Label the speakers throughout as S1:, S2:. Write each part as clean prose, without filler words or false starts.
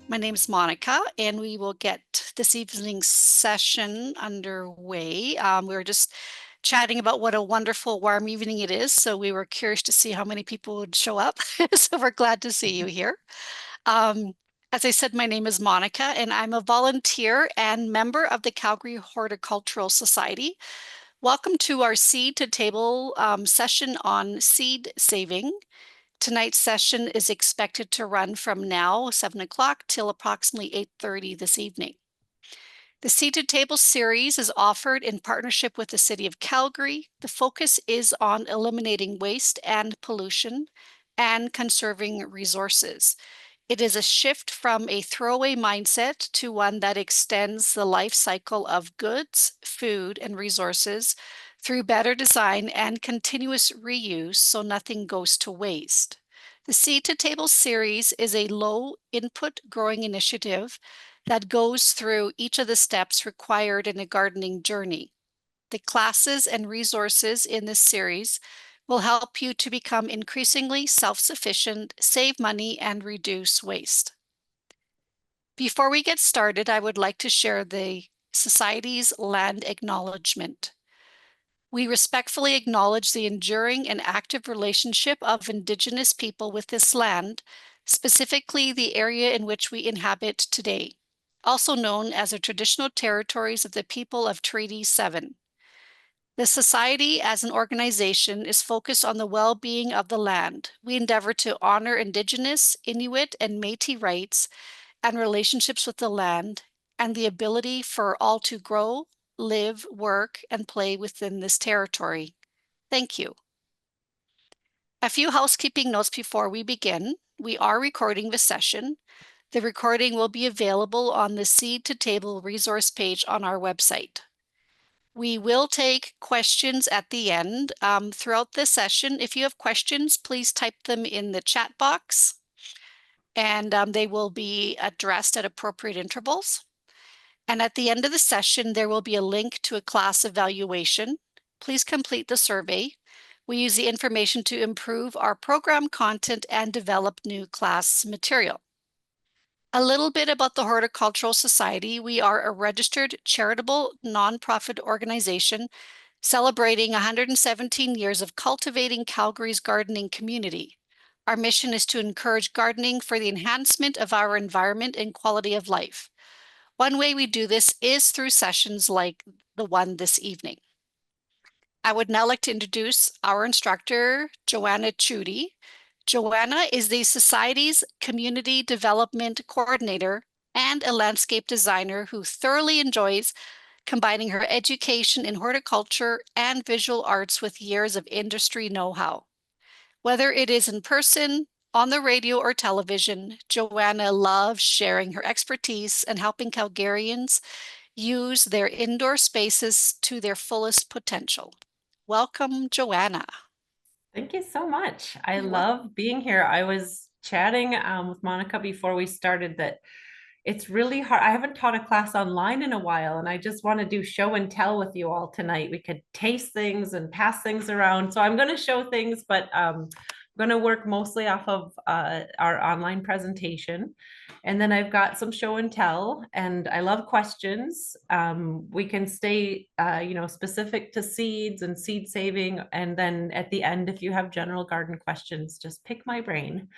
S1: My name is Monica, and we will get this evening's session underway. We were just chatting about what a wonderful warm evening it is, so we were curious to see how many people would show up. So we're glad to see you here. Um, as I said, my name is Monica, and I'm a volunteer and member of the Calgary Horticultural Society. Welcome to our Seed to Table session on seed saving. Tonight's session is expected to run from now, 7 o'clock, till approximately 8:30 this evening. The Seed to Table series is offered in partnership with the City of Calgary. The focus is on eliminating waste and pollution and conserving resources. It is a shift from a throwaway mindset to one that extends the life cycle of goods, food, and resources through better design and continuous reuse so nothing goes to waste. The Seed to Table series is a low input growing initiative that goes through each of the steps required in a gardening journey. The classes and resources in this series will help you to become increasingly self-sufficient, save money, and reduce waste. Before we get started, I would like to share the Society's land acknowledgement. We respectfully acknowledge the enduring and active relationship of Indigenous people with this land, specifically the area in which we inhabit today, also known as the traditional territories of the people of Treaty 7. The Society as an organization is focused on the well-being of the land. We endeavor to honor Indigenous, Inuit, and Métis rights and relationships with the land, and the ability for all to grow, live, work, and play within this territory. Thank you. A few housekeeping notes before we begin. We are recording this session. The recording will be available on the Seed to Table resource page on our website. We will take questions at the end. Throughout this session, if you have questions, please type them in the chat box, and they will be addressed at appropriate intervals. And at the end of the session, there will be a link to a class evaluation. Please complete the survey. We use the information to improve our program content and develop new class material. A little bit about the Horticultural Society. We are a registered charitable nonprofit organization celebrating 117 years of cultivating Calgary's gardening community. Our mission is to encourage gardening for the enhancement of our environment and quality of life. One way we do this is through sessions like the one this evening. I would now like to introduce our instructor, Joanna Tschudy. Joanna is the Society's Community Development Coordinator and a landscape designer who thoroughly enjoys combining her education in horticulture and visual arts with years of industry know-how. Whether it is in person, on the radio, or television, Joanna loves sharing her expertise and helping Calgarians use their indoor spaces to their fullest potential. Welcome, Joanna.
S2: Thank you so much. I
S1: You're welcome.
S2: love being here. I was chatting with Monica before we started that it's really hard. I haven't taught a class online in a while, and I just want to do show and tell with you all tonight. We could taste things and pass things around. So I'm going to show things, but I'm going to work mostly off of our online presentation. And then I've got some show and tell, and I love questions. We can stay, specific to seeds and seed saving. And then at the end, if you have general garden questions, just pick my brain.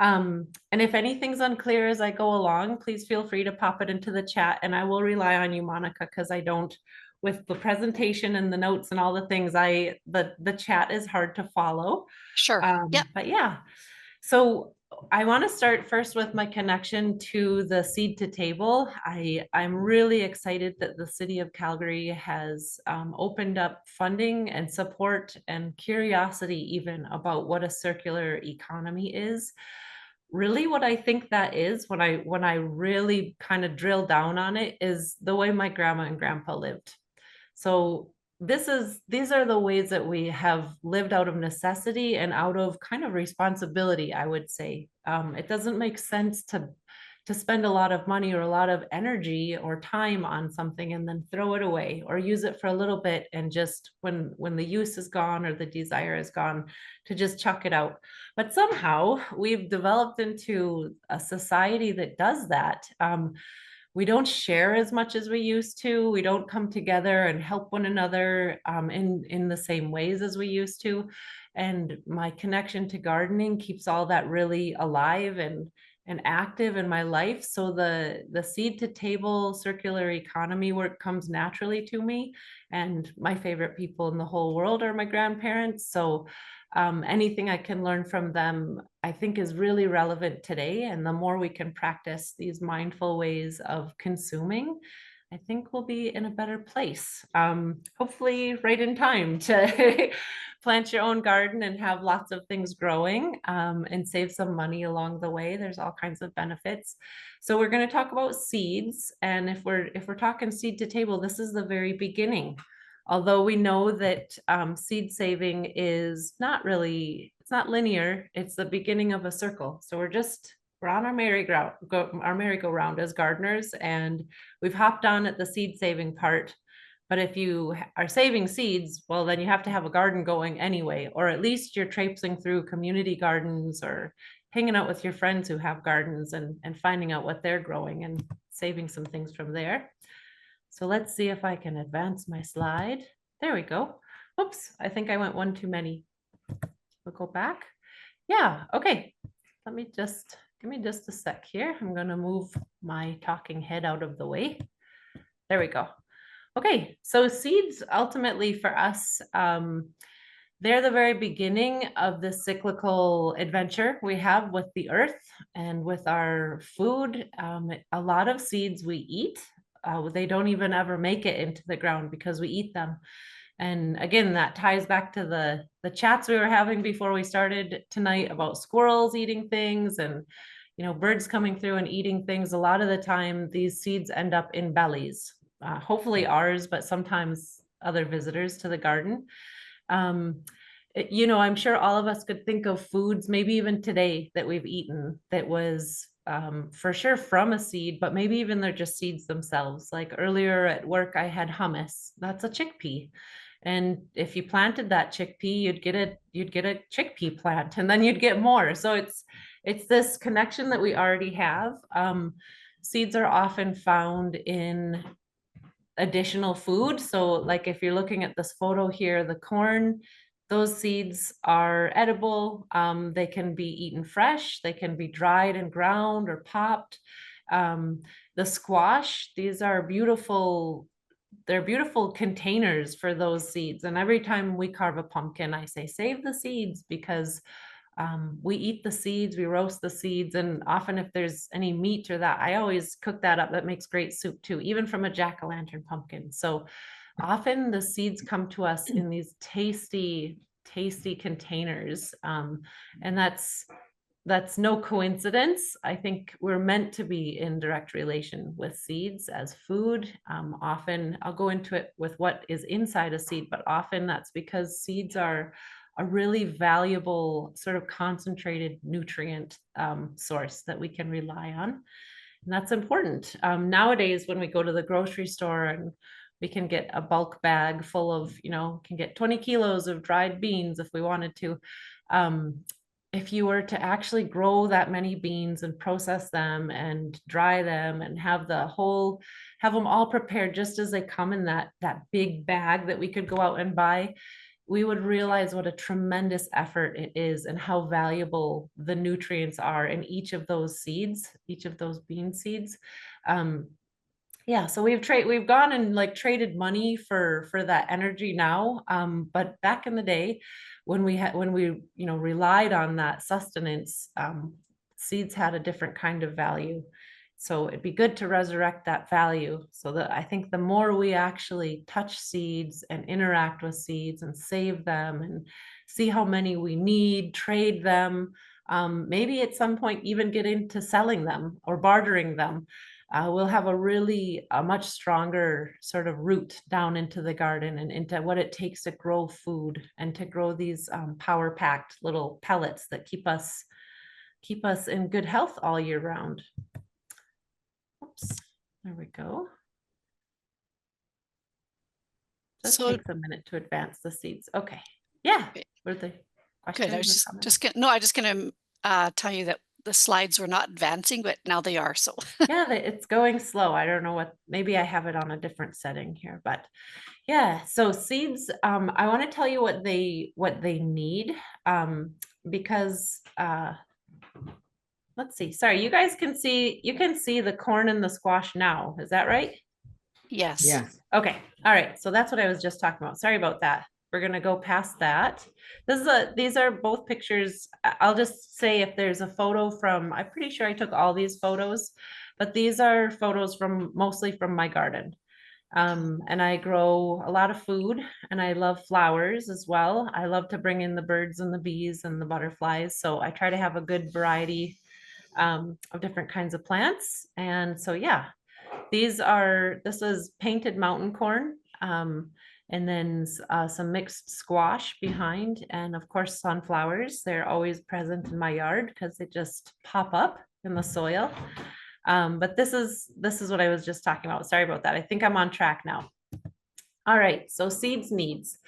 S2: And if anything's unclear as I go along, please feel free to pop it into the chat, and I will rely on you, Monica, because I don't, with the presentation and the notes and all the things, the chat is hard to follow.
S1: Sure. Yep.
S2: But yeah, so I want to start first with my connection to the Seed to Table. I'm really excited that the City of Calgary has opened up funding and support and curiosity even about what a circular economy is. Really, what I think that is, when I really kind of drill down on it, is the way my grandma and grandpa lived. So these are the ways that we have lived out of necessity and out of kind of responsibility, I would say. It doesn't make sense to spend a lot of money or a lot of energy or time on something and then throw it away, or use it for a little bit and just when the use is gone or the desire is gone, to just chuck it out. But somehow we've developed into a society that does that. We don't share as much as we used to. We don't come together and help one another in the same ways as we used to. And my connection to gardening keeps all that really alive and active in my life. So the seed to table circular economy work comes naturally to me. And my favorite people in the whole world are my grandparents. So anything I can learn from them, I think, is really relevant today. And the more we can practice these mindful ways of consuming, I think we'll be in a better place. Hopefully, right in time to plant your own garden and have lots of things growing, and save some money along the way. There's all kinds of benefits. So we're going to talk about seeds, and if we're talking seed to table, this is the very beginning. Although we know that seed saving is not really, it's not linear, it's the beginning of a circle. So we're on our merry-go-round as gardeners, and we've hopped on at the seed saving part. But if you are saving seeds, well, then you have to have a garden going anyway, or at least you're traipsing through community gardens or hanging out with your friends who have gardens and finding out what they're growing and saving some things from there. So let's see if I can advance my slide. There we go. Oops, I think I went one too many. We'll go back. Yeah, okay. Give me just a sec here. I'm gonna move my talking head out of the way. There we go. Okay, so seeds ultimately for us, they're the very beginning of the cyclical adventure we have with the earth and with our food. A lot of seeds we eat, they don't even ever make it into the ground because we eat them. And again, that ties back to the chats we were having before we started tonight about squirrels eating things and birds coming through and eating things. A lot of the time, these seeds end up in bellies, hopefully ours, but sometimes other visitors to the garden. Um, I'm sure all of us could think of foods, maybe even today, that we've eaten that was for sure from a seed, but maybe even they're just seeds themselves. Like earlier at work, I had hummus. That's a chickpea. And if you planted that chickpea, you'd get a chickpea plant, and then you'd get more. So it's this connection that we already have. Seeds are often found in additional food. So like if you're looking at this photo here, the corn, those seeds are edible. They can be eaten fresh. They can be dried and ground or popped. The squash, these are beautiful. They're beautiful containers for those seeds. And every time we carve a pumpkin, I say, save the seeds, because we eat the seeds, we roast the seeds, and often if there's any meat or that, I always cook that up. That makes great soup too, even from a jack-o'-lantern pumpkin. So often the seeds come to us in these tasty, tasty containers. And that's no coincidence. I think we're meant to be in direct relation with seeds as food. Often I'll go into it with what is inside a seed, but often that's because seeds are a really valuable sort of concentrated nutrient source that we can rely on. And that's important. Nowadays, when we go to the grocery store and we can get a bulk bag full of, can get 20 kilos of dried beans if we wanted to. If you were to actually grow that many beans and process them and dry them and have them all prepared just as they come in that big bag that we could go out and buy, we would realize what a tremendous effort it is and how valuable the nutrients are in each of those seeds, each of those bean seeds. Yeah, so we've gone and like traded money for that energy now. But back in the day, when we relied on that sustenance, seeds had a different kind of value. So it'd be good to resurrect that value, so that I think the more we actually touch seeds and interact with seeds and save them and see how many we need, trade them, maybe at some point even get into selling them or bartering them, we'll have a much stronger sort of root down into the garden and into what it takes to grow food and to grow these power-packed little pellets that keep us in good health all year round. There we go. Just
S1: So
S2: takes a minute to advance the seeds. Okay. Yeah.
S1: okay,
S2: What are the
S1: good. I
S2: questions
S1: was
S2: or
S1: just
S2: comments?
S1: just gonna no, I just gonna tell you that the slides were not advancing, but now they are. So
S2: Yeah, it's going slow. I don't know what, maybe I have it on a different setting here, but yeah. So seeds, I want to tell you what they need, because let's see. Sorry, you can see the corn and the squash now. Is that right?
S1: yes,
S3: Yes.
S2: Okay. All right. So that's what I was just talking about. Sorry about that. We're gonna go past that. These are both pictures. I'll just say if there's a photo from, I'm pretty sure I took all these photos, but these are photos from mostly from my garden. And I grow a lot of food and I love flowers as well. I love to bring in the birds and the bees and the butterflies. So I try to have a good variety of different kinds of plants. And so, yeah, this is painted mountain corn, and then some mixed squash behind, and of course sunflowers. They're always present in my yard because they just pop up in the soil. But this is what I was just talking about. Sorry about that. I think I'm on track now. All right, so seeds needs.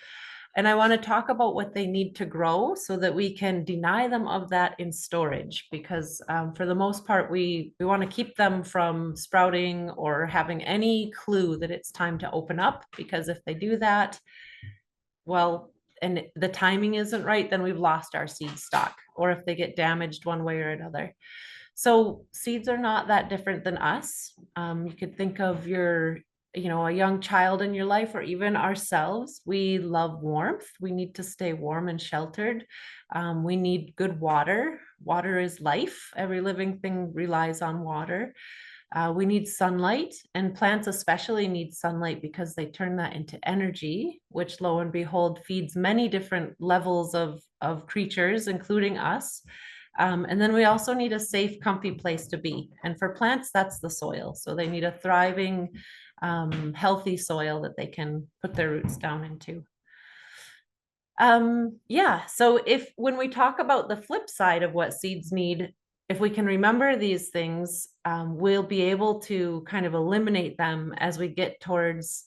S2: And I want to talk about what they need to grow so that we can deny them of that in storage, because for the most part, we want to keep them from sprouting or having any clue that it's time to open up, because if they do that, well, and the timing isn't right, then we've lost our seed stock, or if they get damaged one way or another. So seeds are not that different than us. You could think of a young child in your life, or even ourselves. We love warmth. We need to stay warm and sheltered. We need good water. Water is life. Every living thing relies on water. We need sunlight, and plants especially need sunlight because they turn that into energy, which lo and behold feeds many different levels of creatures, including us. And then we also need a safe, comfy place to be. And for plants, that's the soil. So they need a thriving, healthy soil that they can put their roots down into. Yeah, so if when we talk about the flip side of what seeds need, if we can remember these things, we'll be able to kind of eliminate them as we get towards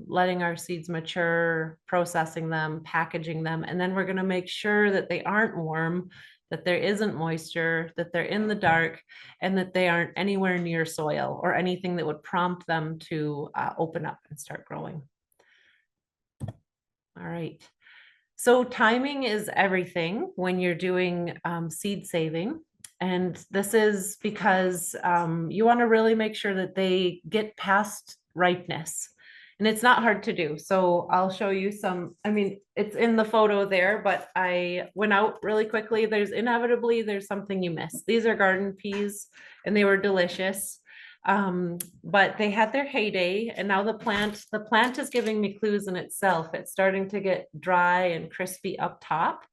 S2: letting our seeds mature, processing them, packaging them, and then we're going to make sure that they aren't warm, that there isn't moisture, that they're in the dark, and that they aren't anywhere near soil or anything that would prompt them to open up and start growing. All right. So timing is everything when you're doing seed saving. And this is because you want to really make sure that they get past ripeness. And it's not hard to do. So I'll show you some, I mean, it's in the photo there, but I went out really quickly. There's something you miss. These are garden peas and they were delicious. But they had their heyday, and now the plant is giving me clues in itself. It's starting to get dry and crispy up top.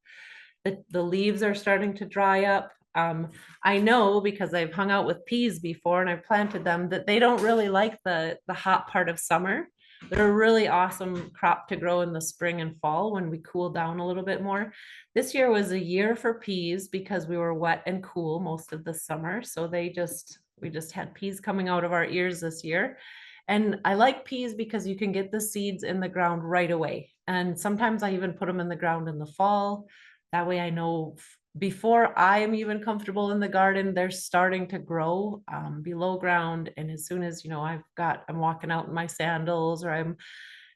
S2: The leaves are starting to dry up. I know because I've hung out with peas before and I've planted them that they don't really like the hot part of summer. They're a really awesome crop to grow in the spring and fall when we cool down a little bit more. This year was a year for peas because we were wet and cool most of the summer. So we just had peas coming out of our ears this year. And I like peas because you can get the seeds in the ground right away. And sometimes I even put them in the ground in the fall. That way I know before I am even comfortable in the garden, they're starting to grow below ground. And as soon as, I'm walking out in my sandals, or I'm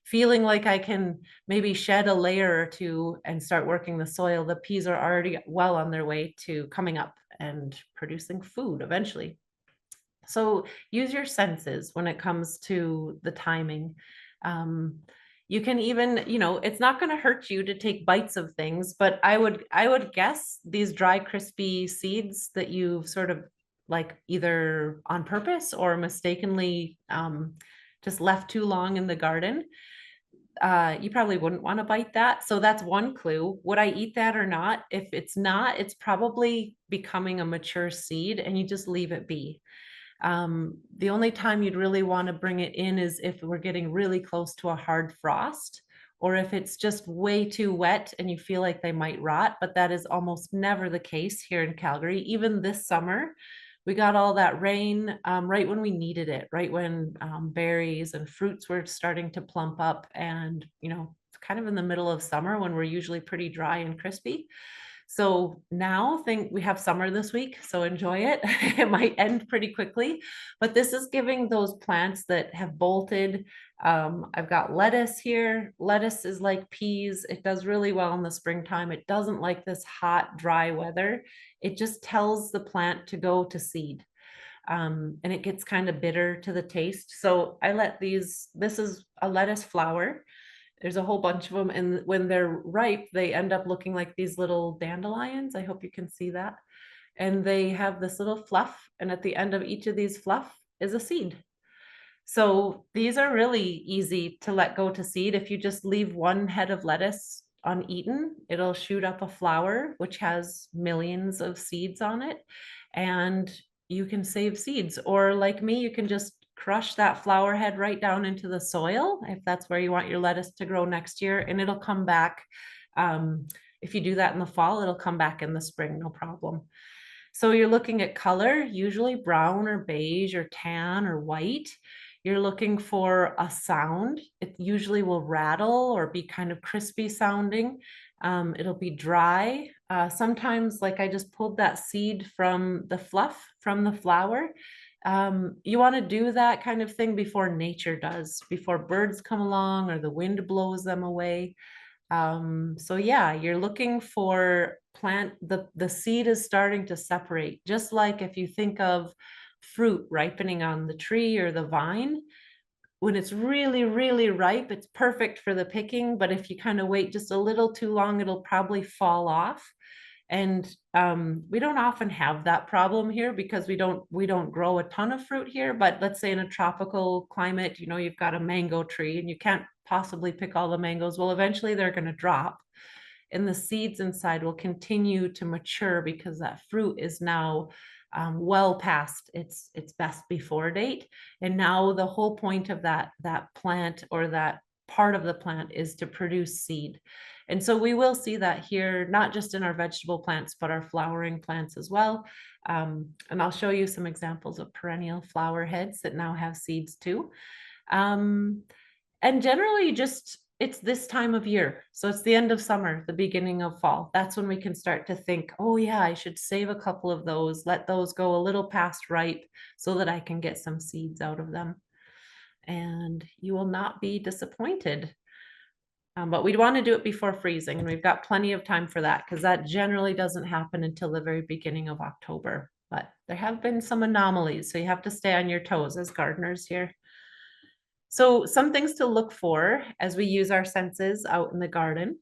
S2: feeling like I can maybe shed a layer or two and start working the soil, the peas are already well on their way to coming up and producing food eventually. So use your senses when it comes to the timing. Um, you can even, it's not going to hurt you to take bites of things, but I would guess these dry, crispy seeds that you've sort of like either on purpose or mistakenly just left too long in the garden. You probably wouldn't want to bite that. So that's one clue. Would I eat that or not? If it's not, it's probably becoming a mature seed and you just leave it be. The only time you'd really want to bring it in is if we're getting really close to a hard frost, or if it's just way too wet and you feel like they might rot, but that is almost never the case here in Calgary. Even this summer, We got all that rain right when we needed it, right when berries and fruits were starting to plump up. And, it's kind of in the middle of summer when we're usually pretty dry and crispy. So now think we have summer this week, so enjoy it. It might end pretty quickly, but this is giving those plants that have bolted. I've got lettuce here. Lettuce is like peas. It does really well in the springtime. It doesn't like this hot, dry weather. It just tells the plant to go to seed. And it gets kind of bitter to the taste. So I let this is a lettuce flower. There's a whole bunch of them, and when they're ripe, they end up looking like these little dandelions. I hope you can see that. And they have this little fluff, and at the end of each of these fluff is a seed. So these are really easy to let go to seed. If you just leave one head of lettuce uneaten, it'll shoot up a flower which has millions of seeds on it, and you can save seeds. Or like me, you can just crush that flower head right down into the soil if that's where you want your lettuce to grow next year, and it'll come back. If you do that in the fall, it'll come back in the spring, no problem. So you're looking at color, usually brown or beige or tan or white. You're looking for a sound. It usually will rattle or be kind of crispy sounding. It'll be dry. Sometimes, like I just pulled that seed from the fluff from the flower. You want to do that kind of thing before nature does, before birds come along or the wind blows them away. So yeah, you're looking for the seed is starting to separate, just like if you think of fruit ripening on the tree or the vine. When it's really, really ripe, it's perfect for the picking, but if you kind of wait just a little too long, it'll probably fall off. And we don't often have that problem here because we don't grow a ton of fruit here. But let's say in a tropical climate, you've got a mango tree and you can't possibly pick all the mangoes. Well, eventually they're going to drop, and the seeds inside will continue to mature because that fruit is now well past its best before date. And now the whole point of that plant or that part of the plant is to produce seed. And so we will see that here, not just in our vegetable plants, but our flowering plants as well. And I'll show you some examples of perennial flower heads that now have seeds too. Um, and generally just it's this time of year. So it's the end of summer, the beginning of fall. That's when we can start to think, oh yeah, I should save a couple of those, let those go a little past ripe so that I can get some seeds out of them. And you will not be disappointed. But we'd want to do it before freezing, and we've got plenty of time for that because that generally doesn't happen until the very beginning of October. But there have been some anomalies, so you have to stay on your toes as gardeners here. So some things to look for as we use our senses out in the garden.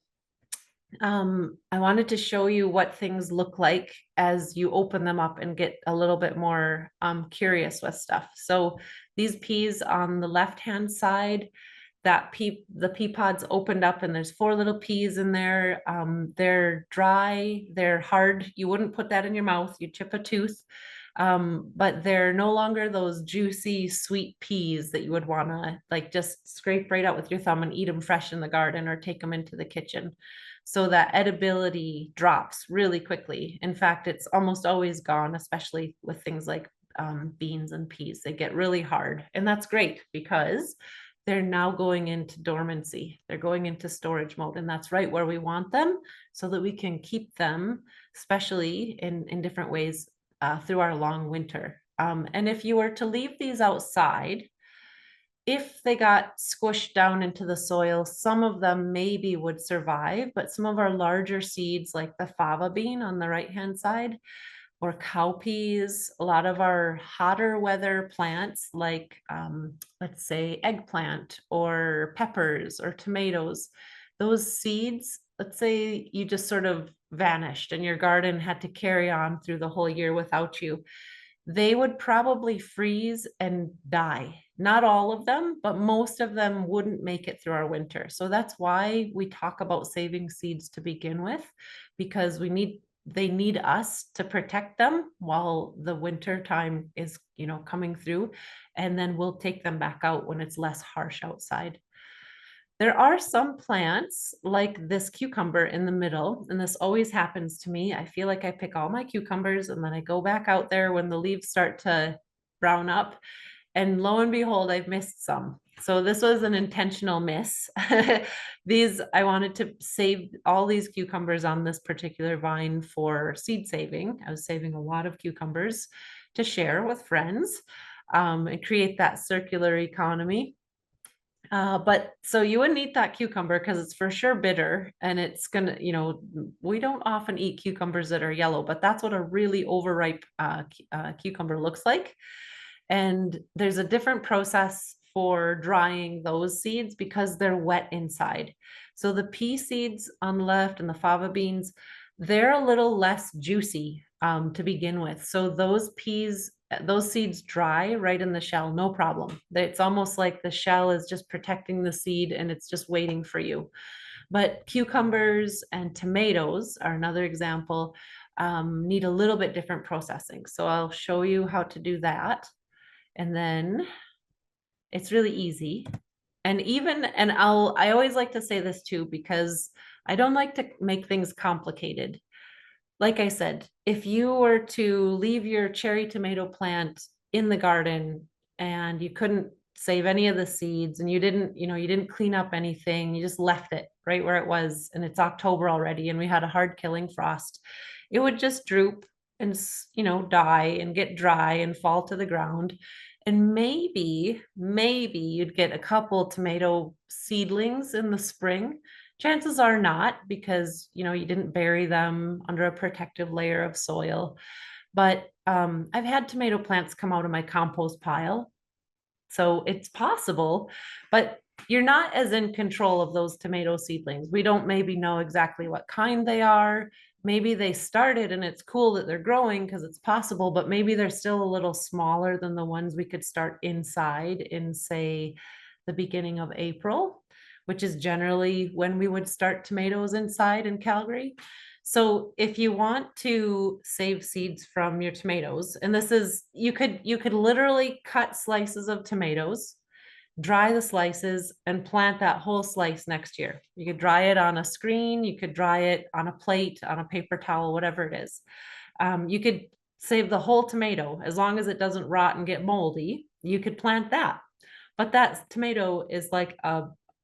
S2: I wanted to show you what things look like as you open them up and get a little bit more curious with stuff. So these peas on the left-hand side, the pea pods opened up and there's 4 little peas in there. They're dry, they're hard. You wouldn't put that in your mouth, you'd chip a tooth. But they're no longer those juicy, sweet peas that you would want to like just scrape right out with your thumb and eat them fresh in the garden or take them into the kitchen. So that edibility drops really quickly. In fact, it's almost always gone, especially with things like beans and peas. They get really hard. And that's great because they're now going into dormancy. They're going into storage mode. And that's right where we want them so that we can keep them, especially in different ways through our long winter. And if you were to leave these outside, if they got squished down into the soil, some of them maybe would survive, but some of our larger seeds, like the fava bean on the right-hand side, or cowpeas, a lot of our hotter weather plants, like let's say eggplant or peppers or tomatoes, those seeds, let's say you just sort of vanished and your garden had to carry on through the whole year without you, they would probably freeze and die. Not all of them, but most of them wouldn't make it through our winter. So that's why we talk about saving seeds to begin with, because they need us to protect them while the winter time is, coming through, and then we'll take them back out when it's less harsh outside. There are some plants like this cucumber in the middle, and this always happens to me. I feel like I pick all my cucumbers and then I go back out there when the leaves start to brown up, and lo and behold, I've missed some. So this was an intentional miss. I wanted to save all these cucumbers on this particular vine for seed saving. I was saving a lot of cucumbers to share with friends, and create that circular economy. But so you wouldn't eat that cucumber because it's for sure bitter, and it's gonna, we don't often eat cucumbers that are yellow, but that's what a really overripe cucumber looks like. And there's a different process for drying those seeds because they're wet inside. So the pea seeds on the left and the fava beans, they're a little less juicy to begin with. So those seeds dry right in the shell, no problem. It's almost like the shell is just protecting the seed and it's just waiting for you. But cucumbers and tomatoes are another example, need a little bit different processing. So I'll show you how to do that. And then it's really easy. I always like to say this too, because I don't like to make things complicated. Like I said, if you were to leave your cherry tomato plant in the garden and you couldn't save any of the seeds and you didn't clean up anything, you just left it right where it was, and it's October already and we had a hard killing frost, it would just droop and, die and get dry and fall to the ground. And maybe you'd get a couple tomato seedlings in the spring. Chances are not, because you didn't bury them under a protective layer of soil. But I've had tomato plants come out of my compost pile, so it's possible, but you're not as in control of those tomato seedlings. We don't maybe know exactly what kind they are. Maybe they started and it's cool that they're growing because it's possible, but maybe they're still a little smaller than the ones we could start inside in, say, the beginning of April, which is generally when we would start tomatoes inside in Calgary. So if you want to save seeds from your tomatoes, and this is, you could literally cut slices of tomatoes, dry the slices, and plant that whole slice next year. You could dry it on a screen, you could dry it on a plate, on a paper towel, whatever it is. You could save the whole tomato as long as it doesn't rot and get moldy. You could plant that. But that tomato is like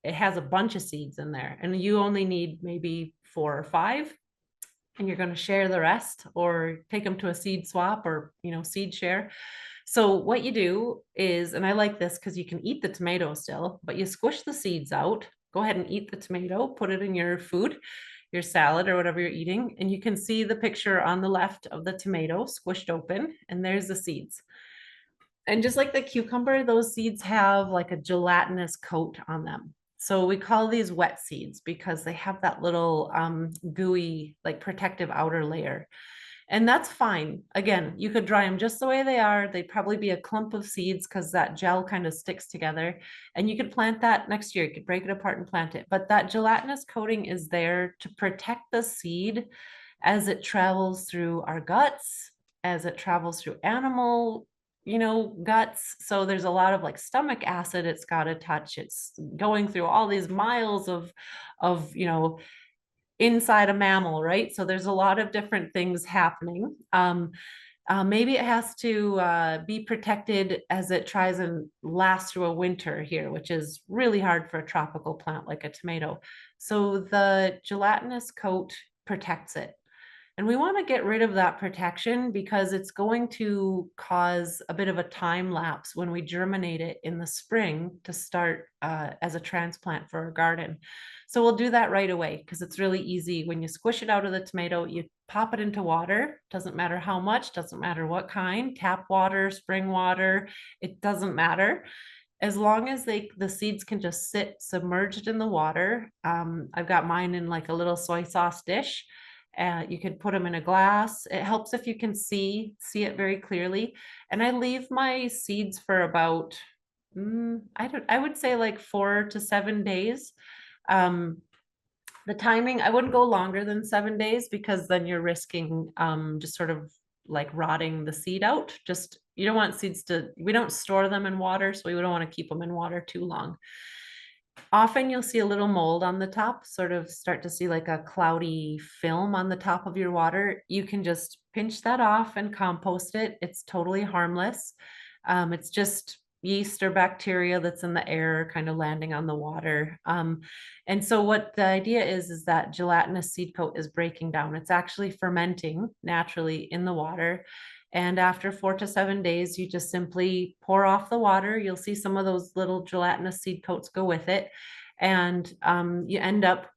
S2: it has a bunch of seeds in there, and you only need maybe 4 or 5, and you're going to share the rest or take them to a seed swap or, seed share. So what you do is, and I like this because you can eat the tomato still, but you squish the seeds out, go ahead and eat the tomato, put it in your food, your salad or whatever you're eating. And you can see the picture on the left of the tomato squished open, and there's the seeds. And just like the cucumber, those seeds have like a gelatinous coat on them. So we call these wet seeds because they have that little gooey, like protective outer layer. And that's fine. Again, you could dry them just the way they are. They'd probably be a clump of seeds because that gel kind of sticks together. And you could plant that next year. You could break it apart and plant it. But that gelatinous coating is there to protect the seed as it travels through our guts, as it travels through animal guts. So there's a lot of like stomach acid it's got to touch. It's going through all these miles of inside a mammal, right? So there's a lot of different things happening. Maybe it has to be protected as it tries and lasts through a winter here, which is really hard for a tropical plant like a tomato. So the gelatinous coat protects it. And we want to get rid of that protection because it's going to cause a bit of a time lapse when we germinate it in the spring to start as a transplant for our garden. So we'll do that right away because it's really easy. When you squish it out of the tomato, you pop it into water. Doesn't matter how much, doesn't matter what kind, tap water, spring water, it doesn't matter. As long as the seeds can just sit submerged in the water. I've got mine in like a little soy sauce dish. You could put them in a glass. It helps if you can see it very clearly. And I leave my seeds for about, I would say like 4 to 7 days. The timing, I wouldn't go longer than 7 days because then you're risking just sort of like rotting the seed out. Just, you don't want seeds we don't store them in water, so we don't want to keep them in water too long. Often you'll see a little mold on the top, sort of start to see like a cloudy film on the top of your water. You can just pinch that off and compost it. It's totally harmless. It's just yeast or bacteria that's in the air kind of landing on the water. And so what the idea is that gelatinous seed coat is breaking down. It's actually fermenting naturally in the water. And after 4 to 7 days, you just simply pour off the water. You'll see some of those little gelatinous seed coats go with it. And you end up,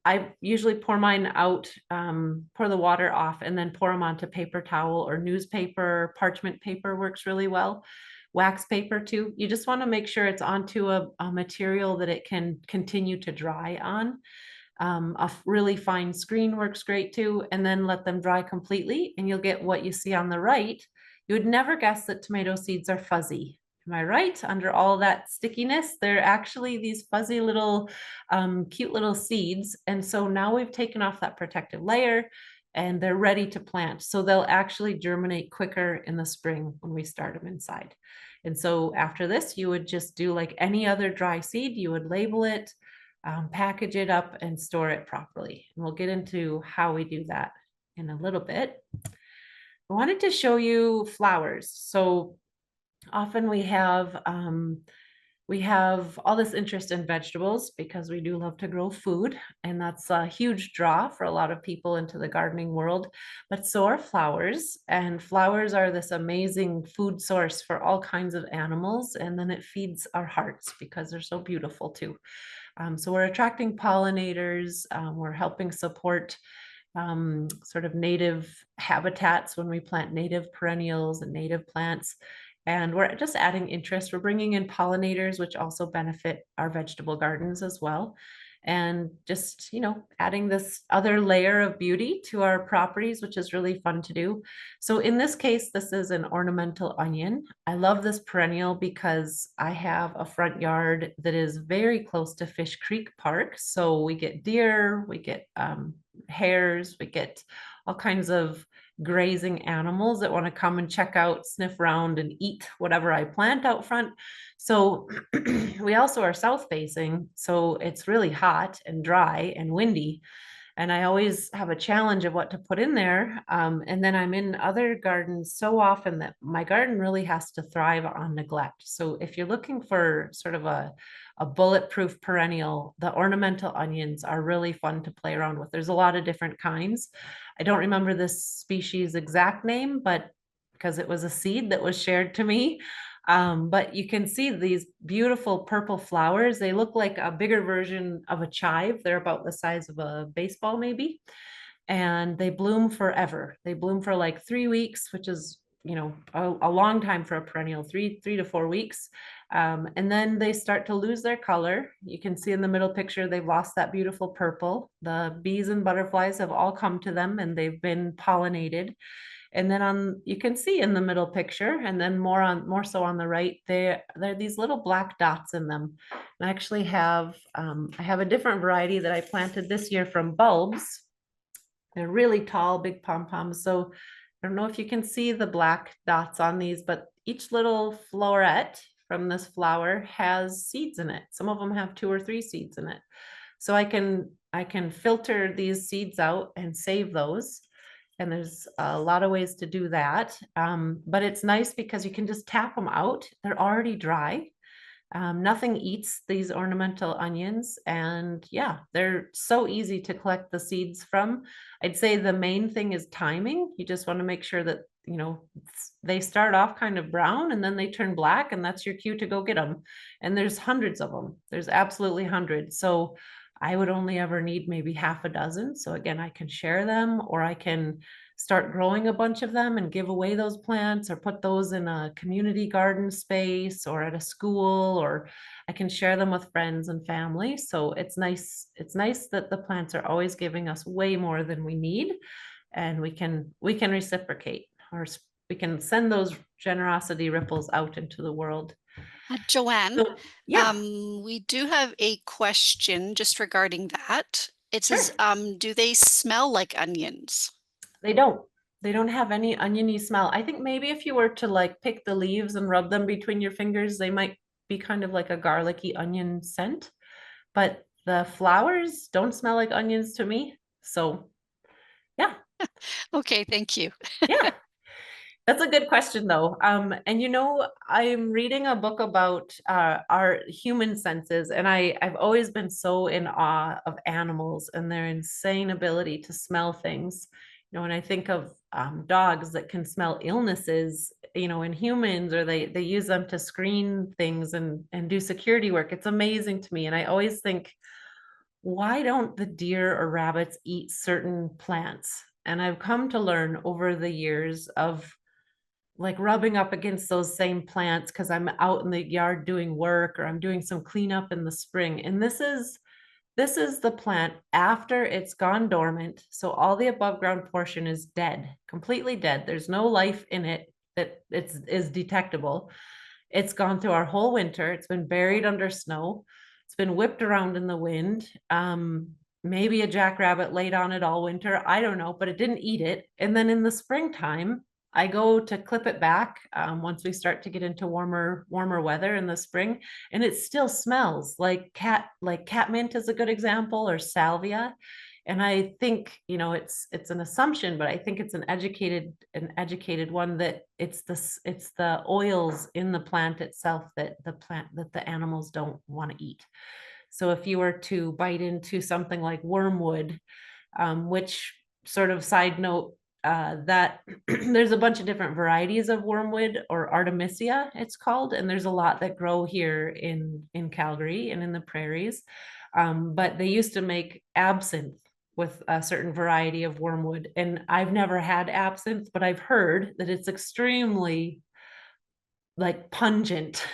S2: I usually pour mine out, pour the water off, and then pour them onto paper towel or newspaper. Parchment paper works really well. Wax paper too. You just want to make sure it's onto a material that it can continue to dry on. A really fine screen works great too, and then let them dry completely, and you'll get what you see on the right. You would never guess that tomato seeds are fuzzy. Am I right? Under all that stickiness, they're actually these fuzzy little, cute little seeds. And so now we've taken off that protective layer and they're ready to plant. So they'll actually germinate quicker in the spring when we start them inside. And so after this, you would just do like any other dry seed, you would label it, package it up and store it properly. And we'll get into how we do that in a little bit. I wanted to show you flowers. So often we have all this interest in vegetables because we do love to grow food, and that's a huge draw for a lot of people into the gardening world. But so are flowers, and flowers are this amazing food source for all kinds of animals, and then it feeds our hearts because they're so beautiful too. So we're attracting pollinators, we're helping support sort of native habitats when we plant native perennials and native plants. And we're just adding interest. We're bringing in pollinators, which also benefit our vegetable gardens as well. And just, adding this other layer of beauty to our properties, which is really fun to do. So in this case, this is an ornamental onion. I love this perennial because I have a front yard that is very close to Fish Creek Park. So we get deer, we get hares, we get all kinds of grazing animals that want to come and check out, sniff around, and eat whatever I plant out front. So we also are south facing, so it's really hot and dry and windy. And I always have a challenge of what to put in there. And then I'm in other gardens so often that my garden really has to thrive on neglect. So if you're looking for sort of a bulletproof perennial, the ornamental onions are really fun to play around with. There's a lot of different kinds. I don't remember this species exact name, but because it was a seed that was shared to me. But you can see these beautiful purple flowers. They look like a bigger version of a chive. They're about the size of a baseball, maybe. And they bloom forever. They bloom for like 3 weeks, which is, a long time for a perennial, three to 4 weeks. And then they start to lose their color. You can see in the middle picture, they've lost that beautiful purple. The bees and butterflies have all come to them and they've been pollinated. And then you can see in the middle picture, and then more so on the right, there are these little black dots in them. And I have a different variety that I planted this year from bulbs. They're really tall, big pom-poms. So I don't know if you can see the black dots on these, but each little floret from this flower has seeds in it. Some of them have 2 or 3 seeds in it. So I can filter these seeds out and save those. And there's a lot of ways to do that. But it's nice because you can just tap them out. They're already dry. Nothing eats these ornamental onions. And yeah, they're so easy to collect the seeds from. I'd say the main thing is timing. You just want to make sure that, they start off kind of brown and then they turn black, and that's your cue to go get them. And there's hundreds of them. There's absolutely hundreds. So I would only ever need maybe half a dozen. So again, I can share them, or I can start growing a bunch of them and give away those plants, or put those in a community garden space or at a school, or I can share them with friends and family. So it's nice that the plants are always giving us way more than we need, and we can reciprocate, or we can send those generosity ripples out into the world.
S1: Joanne,
S2: So yeah,
S1: we do have a question just regarding that. It says,
S2: sure.
S1: do they smell like onions?
S2: They don't. They don't have any oniony smell. I think maybe if you were to like pick the leaves and rub them between your fingers, they might be kind of like a garlicky onion scent. but the flowers don't smell like onions to me. So yeah,
S1: Okay, thank you.
S2: yeah. That's a good question, though. And I'm reading a book about our human senses, and I've always been so in awe of animals and their insane ability to smell things. When I think of dogs that can smell illnesses, in humans, or they use them to screen things and do security work. It's amazing to me, and I always think, why don't the deer or rabbits eat certain plants? And I've come to learn over the years of like rubbing up against those same plants because I'm out in the yard doing work or I'm doing some cleanup in the spring. And this is the plant after it's gone dormant. So all the above ground portion is dead, completely dead. There's no life in it that is detectable. It's gone through our whole winter. It's been buried under snow. It's been whipped around in the wind. Maybe a jackrabbit laid on it all winter. I don't know, but it didn't eat it. And then in the springtime, I go to clip it back once we start to get into warmer weather in the spring, and it still smells like catmint is a good example, or salvia. And I think, it's an assumption, but I think it's an educated one, that it's the oils in the plant itself that the animals don't want to eat. So if you were to bite into something like wormwood, which, sort of side note, that there's a bunch of different varieties of wormwood, or artemisia it's called, and there's a lot that grow here in Calgary and in the prairies. But they used to make absinthe with a certain variety of wormwood, and I've never had absinthe, but I've heard that it's extremely like pungent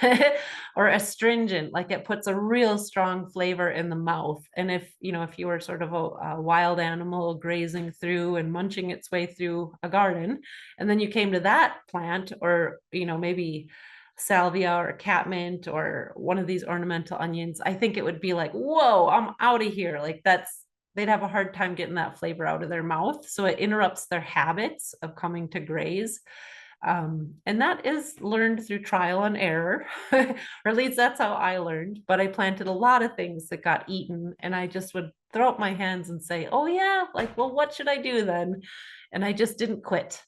S2: or astringent, like it puts a real strong flavor in the mouth. And if you were sort of a wild animal grazing through and munching its way through a garden, and then you came to that plant, or maybe salvia or catmint or one of these ornamental onions, I think it would be like, whoa, I'm out of here. Like they'd have a hard time getting that flavor out of their mouth, so it interrupts their habits of coming to graze. And that is learned through trial and error, or at least that's how I learned. But I planted a lot of things that got eaten, and I just would throw up my hands and say, oh, yeah, like, well, what should I do then? And I just didn't quit.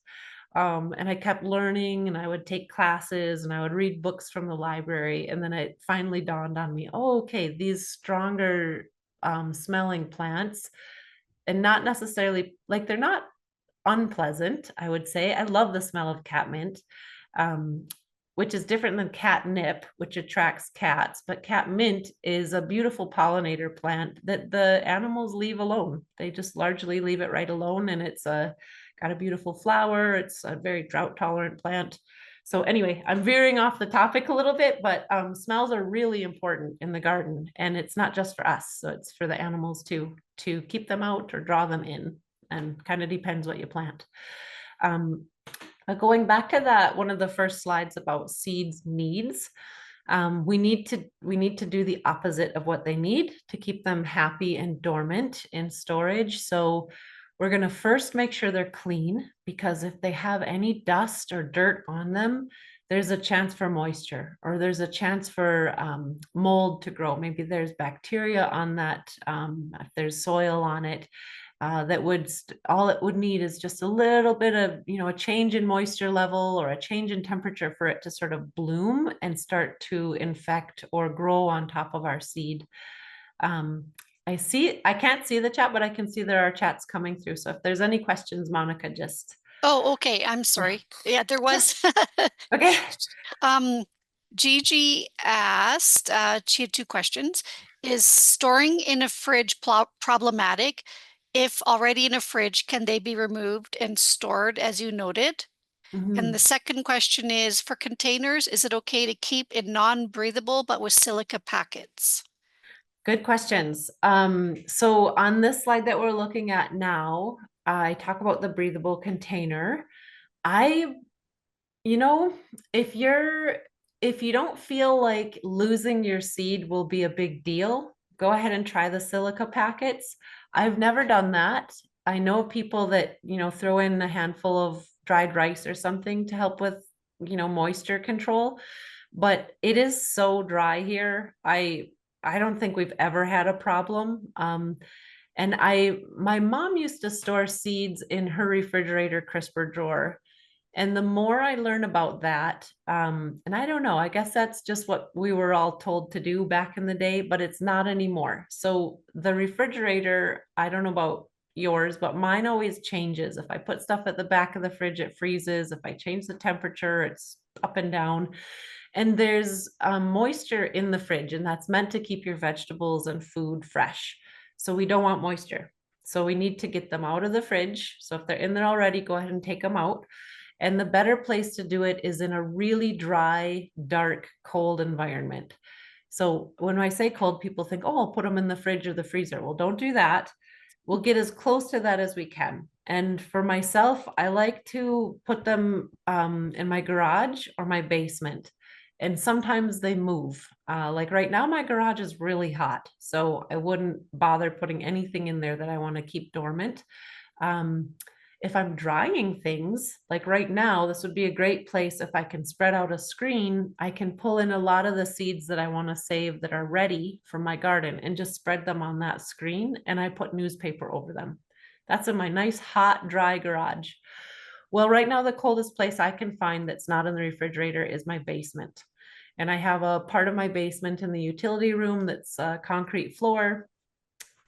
S2: And I kept learning, and I would take classes, and I would read books from the library. And then it finally dawned on me, oh, okay, these stronger smelling plants, and not necessarily like they're not unpleasant, I would say. I love the smell of catmint, um, which is different than catnip, which attracts cats. But catmint is a beautiful pollinator plant that the animals leave alone. They just largely leave it right alone, and got a beautiful flower. It's a very drought tolerant plant. So anyway, I'm veering off the topic a little bit, but smells are really important in the garden, and it's not just for us. So it's for the animals too, to keep them out or draw them in, and kind of depends what you plant. Um, Going back to that, one of the first slides about seeds needs, we need to do the opposite of what they need to keep them happy and dormant in storage. So we're going to first make sure they're clean, because if they have any dust or dirt on them, there's a chance for moisture, or there's a chance for mold to grow. Maybe there's bacteria on that, if there's soil on it. All it would need is just a little bit of, a change in moisture level or a change in temperature for it to sort of bloom and start to infect or grow on top of our seed. Um, I can't see the chat, but I can see there are chats coming through. So if there's any questions, Monica, just,
S1: Oh, okay. I'm
S2: yeah,
S1: sorry. Yeah, there
S2: yeah.
S1: was.
S2: Okay.
S1: Um, Gigi asked, she had two questions. Is storing in a fridge problematic? If already in a fridge, can they be removed and stored as you noted? And the
S2: Mhm.
S1: second question is, for containers, is it okay to keep in non-breathable but with silica packets?
S2: Good questions. So on this slide that we're looking at now, I talk about the breathable container. I You know, if you don't feel like losing your seed will be a big deal, go ahead and try the silica packets. I've never done that. I know people that, throw in a handful of dried rice or something to help with, moisture control, but it is so dry here. I don't think we've ever had a problem. And my mom used to store seeds in her refrigerator crisper drawer. And the more I learn about that, and I don't know, I guess that's just what we were all told to do back in the day, but it's not anymore. So the refrigerator, I don't know about yours, but mine always changes. If I put stuff at the back of the fridge, it freezes. If I change the temperature, it's up and down. And there's moisture in the fridge, and that's meant to keep your vegetables and food fresh. So we don't want moisture. So we need to get them out of the fridge. So if they're in there already, go ahead and take them out. And the better place to do it is in a really dry, dark, cold environment. So when I say cold, people think, oh, I'll put them in the fridge or the freezer. Well, don't do that. We'll get as close to that as we can. And for myself, I like to put them in my garage or my basement. And sometimes they move. Like right now, my garage is really hot. So I wouldn't bother putting anything in there that I want to keep dormant. Um, if I'm drying things, like right now, this would be a great place. If I can spread out a screen, I can pull in a lot of the seeds that I want to save that are ready for my garden and just spread them on that screen. And I put newspaper over them. That's in my nice, hot, dry garage. Well, right now, the coldest place I can find that's not in the refrigerator is my basement. And I have a part of my basement in the utility room that's a concrete floor.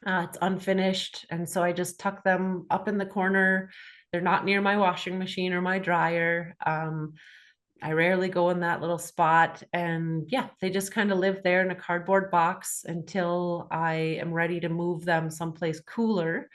S2: It's unfinished. And so I just tuck them up in the corner. They're not near my washing machine or my dryer. I rarely go in that little spot. And yeah, they just kind of live there in a cardboard box until I am ready to move them someplace cooler.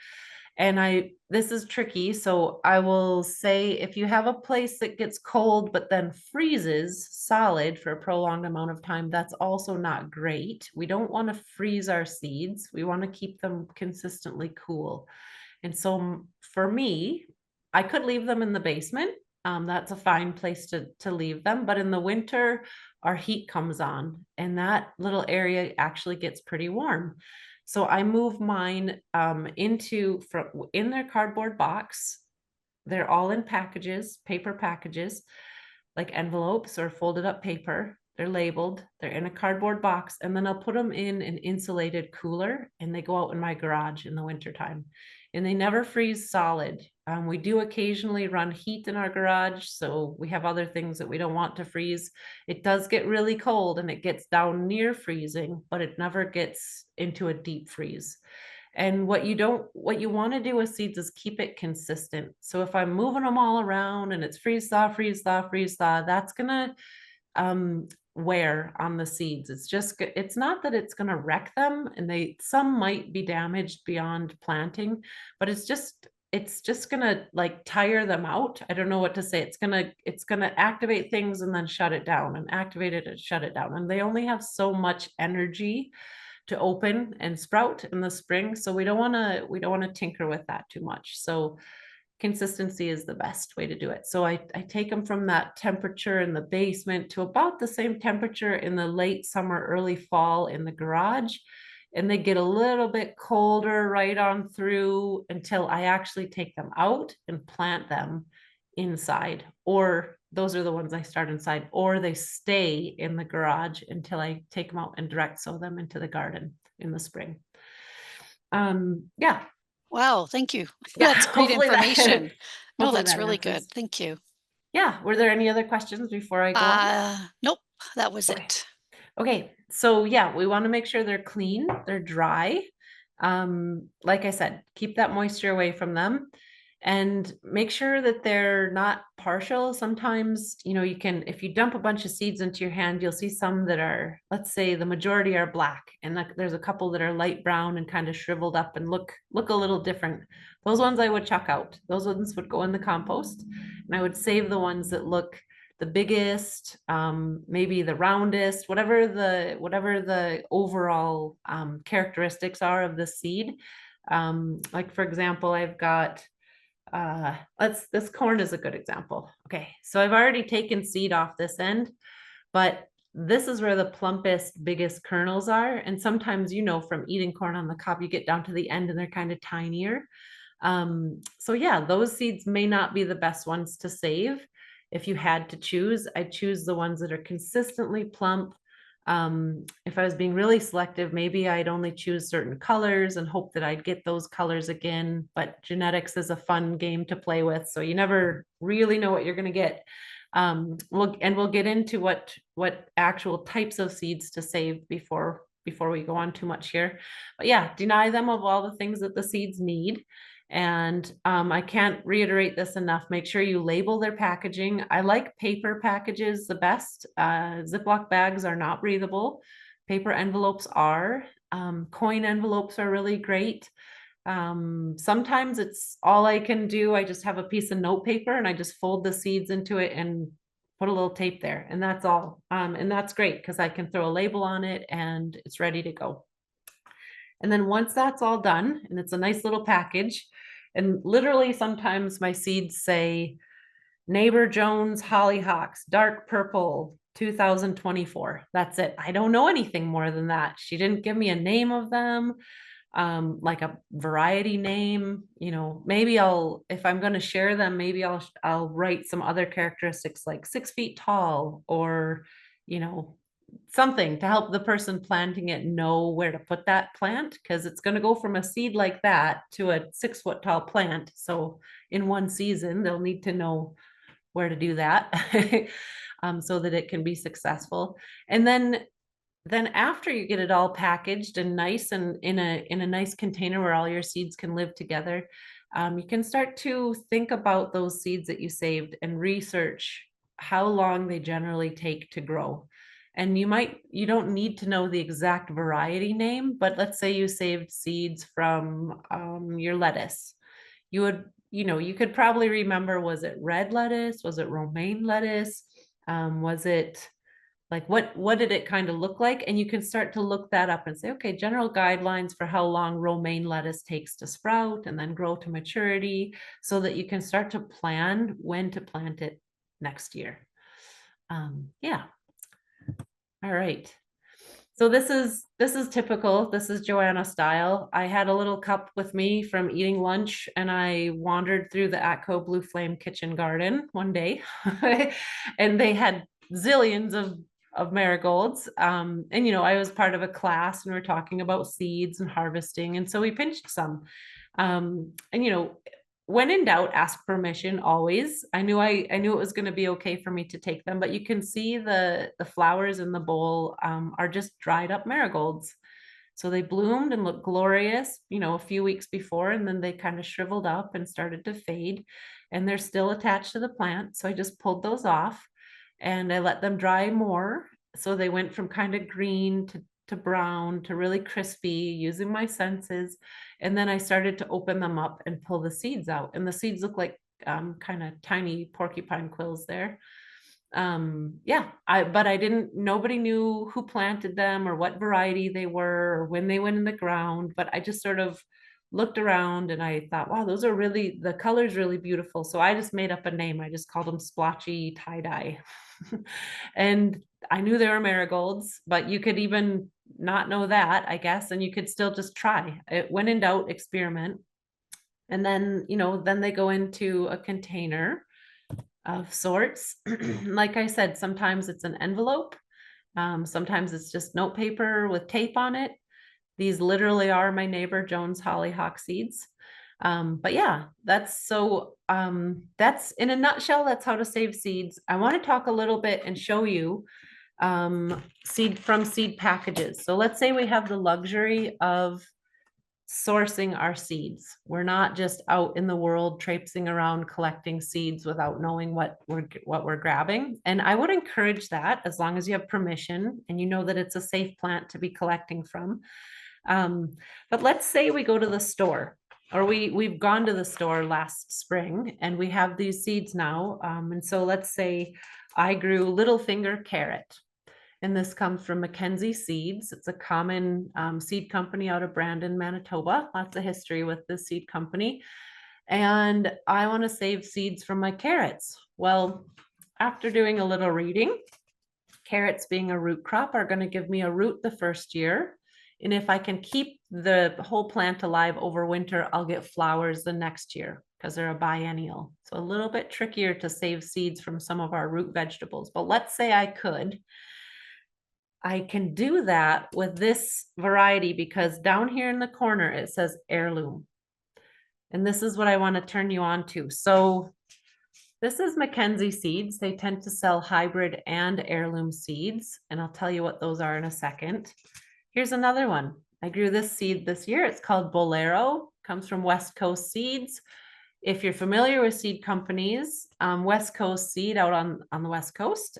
S2: And this is tricky. So I will say if you have a place that gets cold, but then freezes solid for a prolonged amount of time, that's also not great. We don't want to freeze our seeds. We want to keep them consistently cool. And so for me, I could leave them in the basement. That's a fine place to leave them. But in the winter, our heat comes on and that little area actually gets pretty warm. So I move mine in their cardboard box. They're all in packages, paper packages, like envelopes or folded up paper. They're labeled, they're in a cardboard box, and then I'll put them in an insulated cooler and they go out in my garage in the wintertime. And they never freeze solid. We do occasionally run heat in our garage, so we have other things that we don't want to freeze. It does get really cold and it gets down near freezing, but it never gets into a deep freeze. And what you want to do with seeds is keep it consistent. So if I'm moving them all around and it's freeze thaw, freeze thaw, freeze thaw, that's gonna wear on the seeds. It's not that it's gonna wreck them, and some might be damaged beyond planting, but it's just gonna like tire them out. I don't know what to say. It's gonna activate things and then shut it down and activate it and shut it down. And they only have so much energy to open and sprout in the spring. So we don't want to tinker with that too much. So consistency is the best way to do it. So I take them from that temperature in the basement to about the same temperature in the late summer, early fall in the garage. And they get a little bit colder right on through until I actually take them out and plant them inside. Or those are the ones I start inside, or they stay in the garage until I take them out and direct sow them into the garden in the spring. Yeah,
S1: Wow, thank you.
S2: yeah.
S1: That's great
S2: Hopefully that
S1: information. No,
S2: hopefully
S1: that's
S2: that
S1: really good.
S2: answers.
S1: Thank you.
S2: Yeah. Were there any other questions before I go on?
S1: Nope, that was
S2: Okay.
S1: it.
S2: Okay, so yeah, we want to make sure they're clean, they're dry. Like I said, keep that moisture away from them and make sure that they're not partial. Sometimes, you can, if you dump a bunch of seeds into your hand, you'll see some that are, let's say the majority are black, and there's a couple that are light brown and kind of shriveled up and look a little different. Those ones I would chuck out. Those ones would go in the compost, and I would save the ones that look the biggest, maybe the roundest, whatever the overall characteristics are of the seed. Like for example, I've got this corn is a good example. Okay, so I've already taken seed off this end, but this is where the plumpest, biggest kernels are. And sometimes, from eating corn on the cob, you get down to the end and they're kind of tinier. So yeah, those seeds may not be the best ones to save. If you had to choose, I'd choose the ones that are consistently plump, If I was being really selective, maybe I'd only choose certain colors and hope that I'd get those colors again. But genetics is a fun game to play with, so you never really know what you're going to get. We'll get into what actual types of seeds to save before we go on too much here. But yeah, deny them of all the things that the seeds need. And I can't reiterate this enough. Make sure you label their packaging. I like paper packages the best. Ziploc bags are not breathable. Paper envelopes are. Coin envelopes are really great. Sometimes it's all I can do. I just have a piece of note paper and I just fold the seeds into it and put a little tape there, and that's all. And that's great because I can throw a label on it and it's ready to go. And then once that's all done, and it's a nice little package, and literally sometimes my seeds say Neighbor Jones Hollyhocks, dark purple, 2024. That's it. I don't know anything more than that. She didn't give me a name of them, like a variety name. Maybe if I'm going to share them, maybe I'll write some other characteristics like 6 feet tall, or, you know, something to help the person planting it know where to put that plant, because it's going to go from a seed like that to a 6 foot tall plant. So in one season, they'll need to know where to do that so that it can be successful. And then after you get it all packaged and nice and in a nice container where all your seeds can live together, you can start to think about those seeds that you saved and research how long they generally take to grow. And you don't need to know the exact variety name, but let's say you saved seeds from your lettuce. You could probably remember, was it red lettuce? Was it romaine lettuce? Was it like, what did it kind of look like? And you can start to look that up and say, okay, general guidelines for how long romaine lettuce takes to sprout and then grow to maturity, so that you can start to plan when to plant it next year. Yeah. All right. So this is typical. This is Joanna style. I had a little cup with me from eating lunch, and I wandered through the Atco Blue Flame kitchen garden one day, and they had zillions of marigolds. And I was part of a class, and we are talking about seeds and harvesting, and so we pinched some. And when in doubt, ask permission always. I knew it was going to be okay for me to take them, but you can see the flowers in the bowl are just dried up marigolds. So they bloomed and looked glorious, a few weeks before, and then they kind of shriveled up and started to fade, and they're still attached to the plant. So I just pulled those off and I let them dry more. So they went from kind of green to brown to really crispy, using my senses. And then I started to open them up and pull the seeds out. And the seeds look like kind of tiny porcupine quills there. Yeah, but I didn't, nobody knew who planted them or what variety they were or when they went in the ground, but I just sort of looked around and I thought, wow, the color's really beautiful. So I just made up a name. I just called them splotchy tie-dye. And I knew they were marigolds, but you could even not know that, I guess, and you could still just try it. When in doubt, experiment. And then they go into a container of sorts. Like I said, sometimes it's an envelope. Sometimes it's just note paper with tape on it. These literally are my neighbor Jones hollyhock seeds. But yeah, that's in a nutshell, that's how to save seeds. I want to talk a little bit and show you seed packages. So let's say we have the luxury of sourcing our seeds. We're not just out in the world traipsing around collecting seeds without knowing what we're grabbing. And I would encourage that, as long as you have permission and you know that it's a safe plant to be collecting from. But let's say we go to the store, or we've gone to the store last spring and we have these seeds now. And so let's say I grew little finger carrot. And this comes from Mackenzie Seeds. It's a common seed company out of Brandon, Manitoba. Lots of history with this seed company. And I want to save seeds from my carrots. Well, after doing a little reading, carrots being a root crop are going to give me a root the first year. And if I can keep the whole plant alive over winter, I'll get flowers the next year because they're a biennial. So a little bit trickier to save seeds from some of our root vegetables. But let's say I could. I can do that with this variety because down here in the corner it says heirloom. And this is what I want to turn you on to. So this is Mackenzie seeds. They tend to sell hybrid and heirloom seeds, and I'll tell you what those are in a second. Here's another one. I grew this seed this year. It's called Bolero, comes from West Coast Seeds. If you're familiar with seed companies, West Coast Seed out on the West Coast,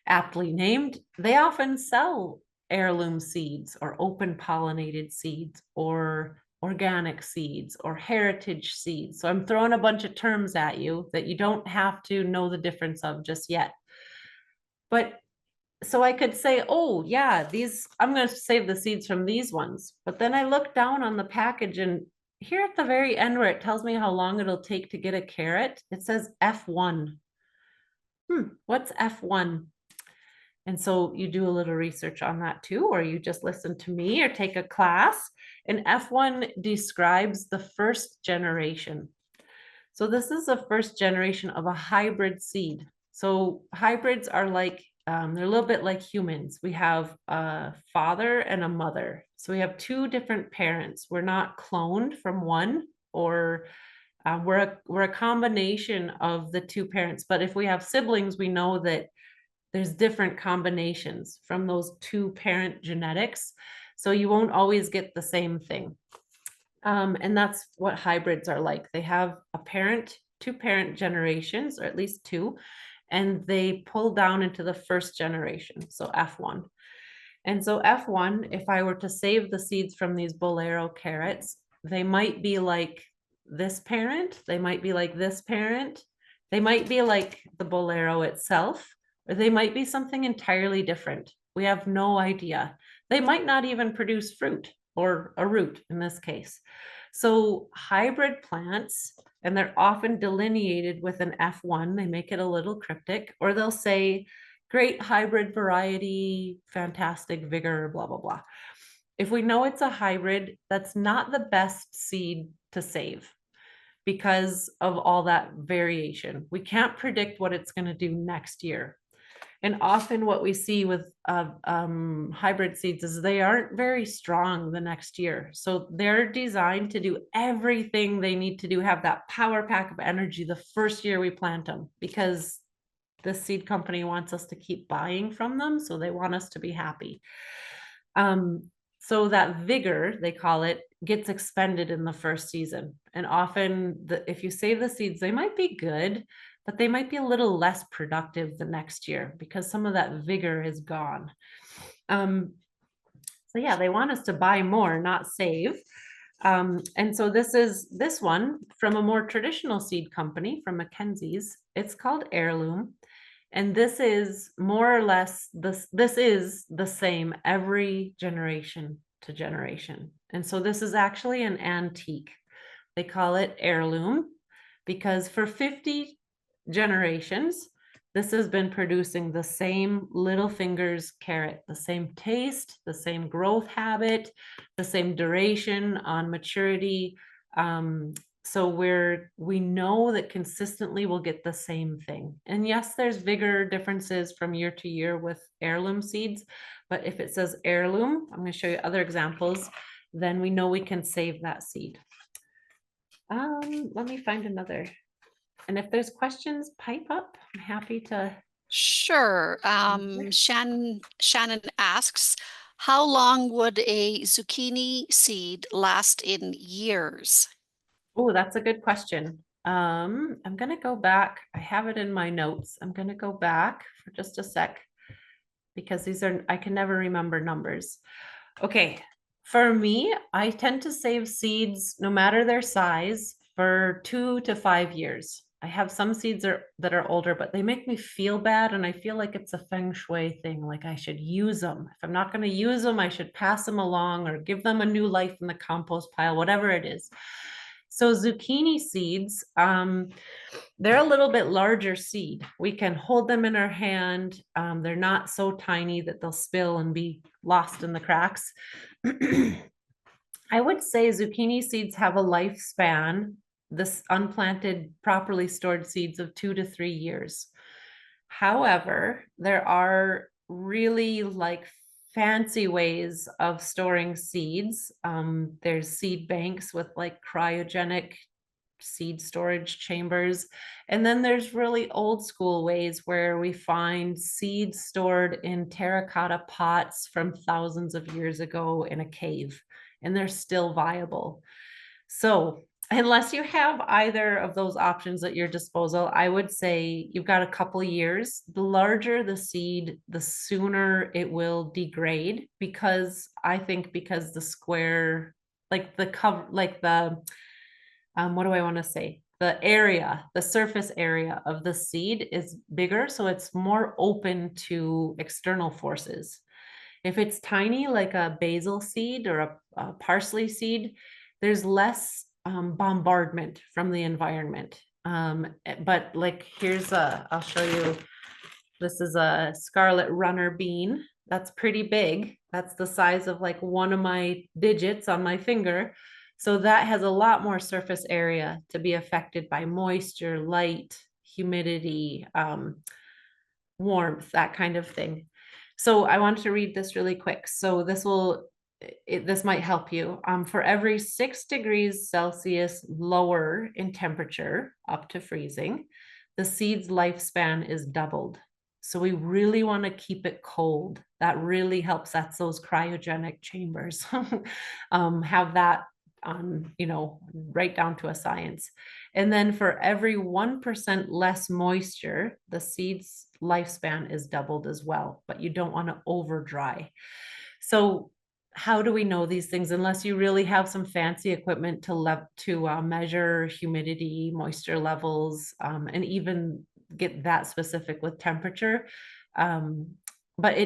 S2: aptly named, they often sell heirloom seeds or open pollinated seeds or organic seeds or heritage seeds. So I'm throwing a bunch of terms at you that you don't have to know the difference of just yet. But so I could say, oh yeah, these, I'm going to save the seeds from these ones. But then I look down on the package, and here at the very end where it tells me how long it'll take to get a carrot, it says F1. What's F1? And so you do a little research on that too, or you just listen to me or take a class. And F1 describes the first generation. So this is the first generation of a hybrid seed. So hybrids are like, they're a little bit like humans. We have a father and a mother. So we have two different parents. We're not cloned from one, or we're a combination of the two parents. But if we have siblings, we know that there's different combinations from those two parent genetics. So you won't always get the same thing. And that's what hybrids are like. They have a parent, two parent generations, or at least two, and they pull down into the first generation, so F1. And so F1, if I were to save the seeds from these Bolero carrots, they might be like this parent, they might be like this parent, they might be like the Bolero itself, or they might be something entirely different. We have no idea. They might not even produce fruit or a root in this case. So hybrid plants, and they're often delineated with an F1, they make it a little cryptic, or they'll say, great hybrid variety, fantastic vigor, blah, blah, blah. If we know it's a hybrid, that's not the best seed to save because of all that variation. We can't predict what it's going to do next year. And often what we see with hybrid seeds is they aren't very strong the next year. So they're designed to do everything they need to do, have that power pack of energy the first year we plant them, because the seed company wants us to keep buying from them. So they want us to be happy. So that vigor, they call it, gets expended in the first season. And often if you save the seeds, they might be good, but they might be a little less productive the next year because some of that vigor is gone. So yeah, they want us to buy more, not save. And so this one from a more traditional seed company, from Mackenzie's. It's called Heirloom. And this is more or less, this is the same every generation to generation. And so this is actually an antique. They call it heirloom because for 50 generations, this has been producing the same Little Fingers carrot, the same taste, the same growth habit, the same duration on maturity. So we know that consistently we'll get the same thing. And yes, there's vigor differences from year to year with heirloom seeds, but if it says heirloom, I'm going to show you other examples, then we know we can save that seed. Let me find another. And if there's questions, pipe up. I'm happy to.
S1: Sure. Shannon asks, how long would a zucchini seed last in years?
S2: Oh, that's a good question. I'm gonna go back. I have it in my notes. I'm gonna go back for just a sec because I can never remember numbers. Okay, for me, I tend to save seeds no matter their size for 2 to 5 years. I have some seeds that are older, but they make me feel bad, and I feel like it's a feng shui thing, like I should use them. If I'm not going to use them, I should pass them along or give them a new life in the compost pile, whatever it is. So zucchini seeds, they're a little bit larger seed. We can hold them in our hand. They're not so tiny that they'll spill and be lost in the cracks. I would say zucchini seeds have a lifespan, this unplanted, properly stored seeds, of 2 to 3 years. However, there are really like fancy ways of storing seeds. There's seed banks with like cryogenic seed storage chambers. And then there's really old school ways where we find seeds stored in terracotta pots from thousands of years ago in a cave, and they're still viable. So, unless you have either of those options at your disposal, I would say you've got a couple years. The larger the seed, the sooner it will degrade, because I think because the square, like the cover, like the what do I want to say? The area, the surface area of the seed is bigger, so it's more open to external forces. If it's tiny, like a basil seed or a parsley seed, there's less bombardment from the environment. But like I'll show you, this is a scarlet runner bean. That's pretty big. That's the size of like one of my digits on my finger. So that has a lot more surface area to be affected by moisture, light, humidity, warmth, that kind of thing. So I wanted to read this really quick. So this might help you. For every 6 degrees Celsius lower in temperature, up to freezing, the seed's lifespan is doubled. So we really want to keep it cold. That really helps. That's those cryogenic chambers. Have that on, right down to a science. And then for every 1% less moisture, the seed's lifespan is doubled as well, but you don't want to over dry. So how do we know these things unless you really have some fancy equipment to measure humidity, moisture levels, and even get that specific with temperature? But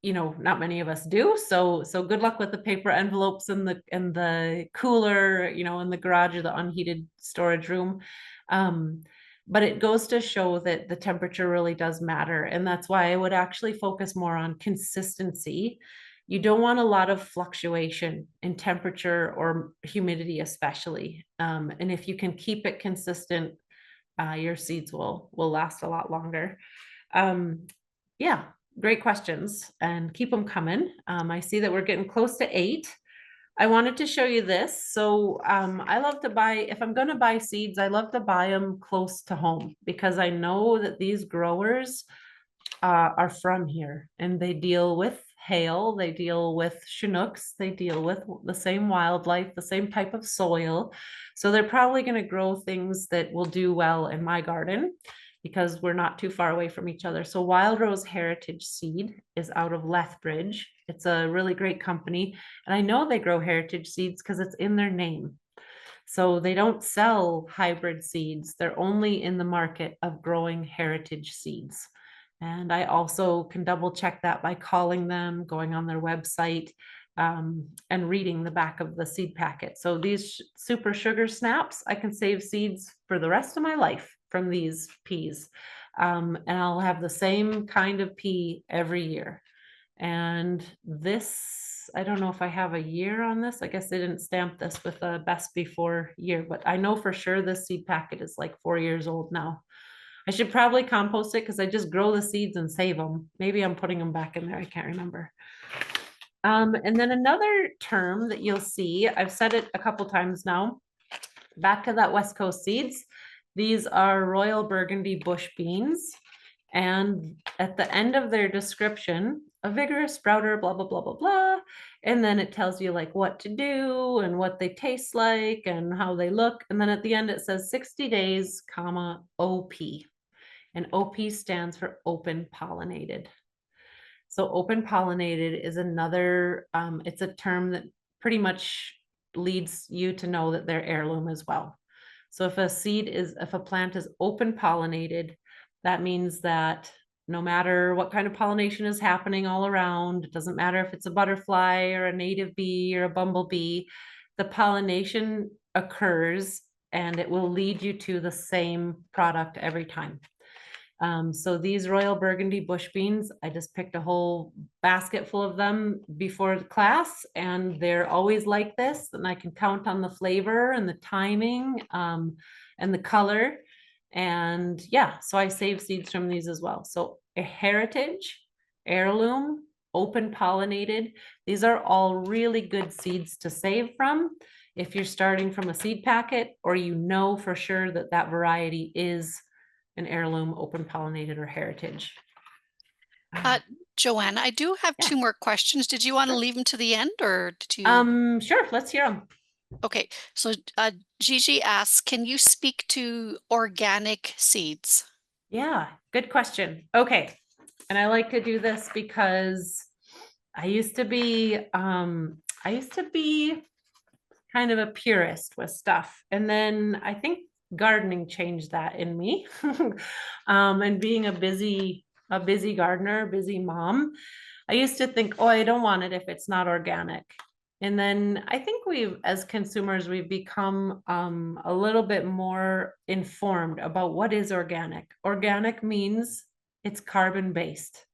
S2: not many of us do. So good luck with the paper envelopes and the cooler, in the garage or the unheated storage room. But it goes to show that the temperature really does matter, and that's why I would actually focus more on consistency. You don't want a lot of fluctuation in temperature or humidity, especially. And if you can keep it consistent, your seeds will last a lot longer. Yeah, great questions, and keep them coming. I see that we're getting close to 8. I wanted to show you this. So I love to buy, if I'm going to buy seeds, I love to buy them close to home, because I know that these growers are from here, and they deal with hail, they deal with Chinooks, they deal with the same wildlife, the same type of soil. So they're probably going to grow things that will do well in my garden, because we're not too far away from each other. So Wild Rose Heritage Seed is out of Lethbridge. It's a really great company. And I know they grow heritage seeds because it's in their name. So they don't sell hybrid seeds. They're only in the market of growing heritage seeds. And I also can double check that by calling them, going on their website, and reading the back of the seed packet. So these super sugar snaps, I can save seeds for the rest of my life from these peas. And I'll have the same kind of pea every year. And this, I don't know if I have a year on this. I guess they didn't stamp this with a best before year, but I know for sure this seed packet is like 4 years old now. I should probably compost it because I just grow the seeds and save them. Maybe I'm putting them back in there. I can't remember. And then another term that you'll see, I've said it a couple times now, back to that West Coast seeds. These are Royal Burgundy bush beans. And at the end of their description, a vigorous sprouter, blah, blah, blah, blah, blah. And then it tells you like what to do and what they taste like and how they look. And then at the end, it says 60 days, comma, OP. And OP stands for open pollinated. So open pollinated is another, it's a term that pretty much leads you to know that they're heirloom as well. So if a plant is open pollinated, that means that no matter what kind of pollination is happening all around, it doesn't matter if it's a butterfly or a native bee or a bumblebee, the pollination occurs and it will lead you to the same product every time. So these Royal Burgundy bush beans, I just picked a whole basket full of them before the class, and they're always like this, and I can count on the flavor and the timing, and the color. And yeah, so I save seeds from these as well. So a heritage heirloom, open pollinated. These are all really good seeds to save from if you're starting from a seed packet, or you know for sure that that variety is an heirloom, open pollinated, or heritage.
S1: Uh, Joanna, I do have
S2: Yeah,
S1: two more questions. Did you want to
S2: sure.
S1: leave them to the end or did you?
S2: Sure, let's hear them.
S1: Okay, so Gigi asks, can you speak to organic seeds?
S2: Yeah, good question. Okay. And I like to do this because I used to be kind of a purist with stuff. And then I think gardening changed that in me. And being a busy gardener, busy mom, I used to think, oh, I don't want it if it's not organic. And then I think as consumers, we've become a little bit more informed about what is organic. Organic means it's carbon based.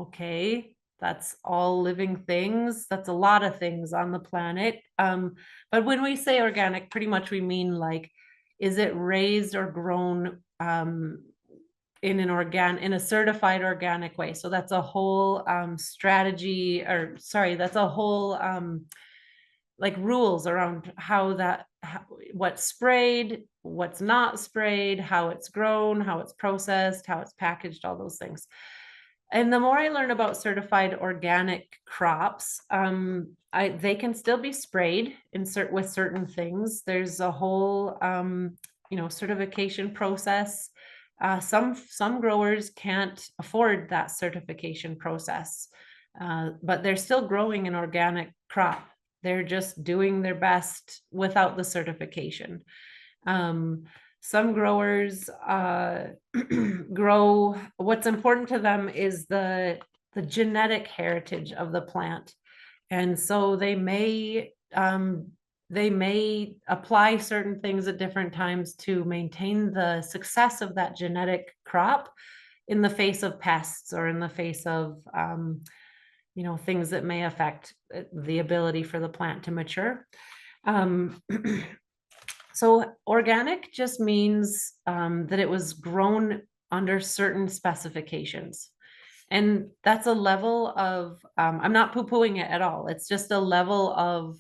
S2: Okay, that's all living things. That's a lot of things on the planet. But when we say organic, pretty much we mean like, is it raised or grown in a certified organic way? So that's a whole strategy, or sorry, that's a whole like rules around what's sprayed, what's not sprayed, how it's grown, how it's processed, how it's packaged, all those things. And the more I learn about certified organic crops, they can still be sprayed with certain things. There's a whole, certification process. Some growers can't afford that certification process, but they're still growing an organic crop. They're just doing their best without the certification. Um, some growers grow, what's important to them is the genetic heritage of the plant. And so they may apply certain things at different times to maintain the success of that genetic crop in the face of pests, or in the face of things that may affect the ability for the plant to mature. Um, So organic just means that it was grown under certain specifications. And that's a level of, I'm not poo-pooing it at all. It's just a level of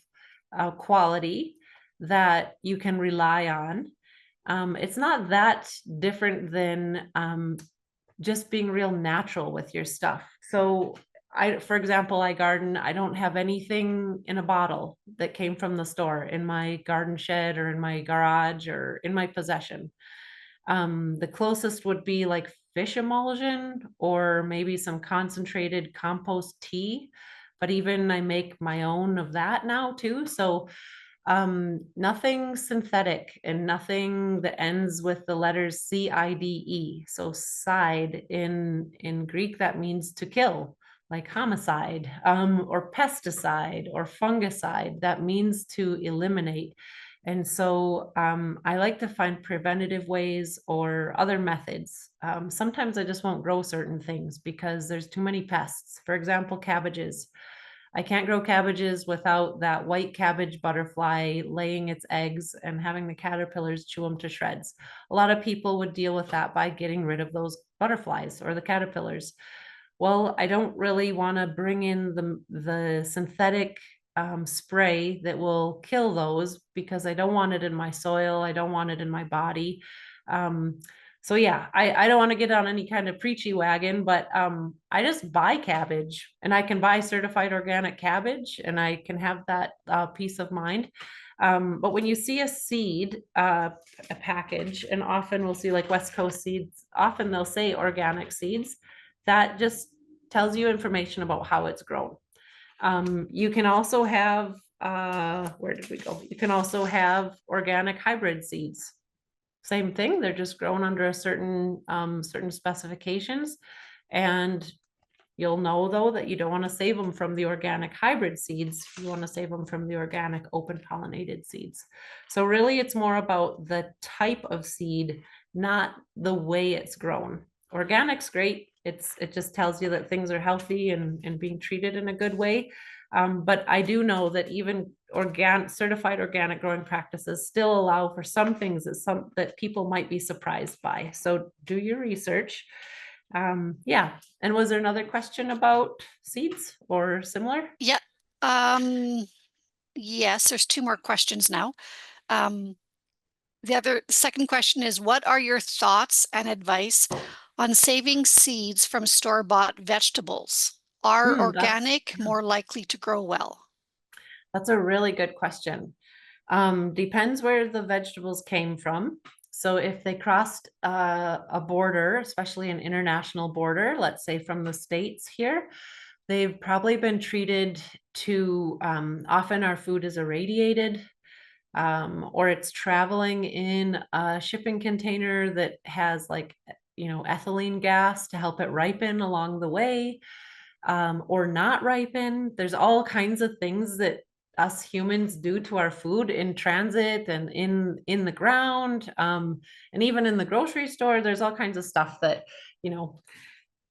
S2: quality that you can rely on. It's not that different than just being real natural with your stuff. So for example, I garden, I don't have anything in a bottle that came from the store in my garden shed or in my garage or in my possession. The closest would be like fish emulsion or maybe some concentrated compost tea. But even I make my own of that now too. So nothing synthetic and nothing that ends with the letters CIDE. So side in Greek, that means to kill, like homicide, or pesticide or fungicide. That means to eliminate. And so I like to find preventative ways or other methods. Sometimes I just won't grow certain things because there's too many pests. For example, cabbages. I can't grow cabbages without that white cabbage butterfly laying its eggs and having the caterpillars chew them to shreds. A lot of people would deal with that by getting rid of those butterflies or the caterpillars. Well, I don't really want to bring in the synthetic spray that will kill those, because I don't want it in my soil. I don't want it in my body. Um, so yeah, I don't want to get on any kind of preachy wagon, but I just buy cabbage, and I can buy certified organic cabbage, and I can have that peace of mind. But when you see a seed, a package, and often we'll see like West Coast seeds, often they'll say organic seeds. That just tells you information about how it's grown. You can also have, where did we go? You can also have organic hybrid seeds. Same thing, they're just grown under a certain specifications. And you'll know though that you don't want to save them from the organic hybrid seeds. You want to save them from the organic open pollinated seeds. So really it's more about the type of seed, not the way it's grown. Organic's great. It just tells you that things are healthy and being treated in a good way. But I do know that even certified organic growing practices still allow for some things that people might be surprised by. So do your research. Yeah. And was there another question about seeds or similar?
S1: Yeah. Um, yes, there's two more questions now. Um, the second question is, what are your thoughts and advice on saving seeds from store-bought vegetables? Are
S2: Hmm, that's
S1: organic more likely to grow well?
S2: that's a really good question. Depends where the vegetables came from. So if they crossed a border, especially an international border, let's say from the States here, they've probably been treated to, often our food is irradiated, or it's traveling in a shipping container that has like, ethylene gas to help it ripen along the way, or not ripen. There's all kinds of things that us humans do to our food in transit and in the ground, and even in the grocery store. There's all kinds of stuff that, you know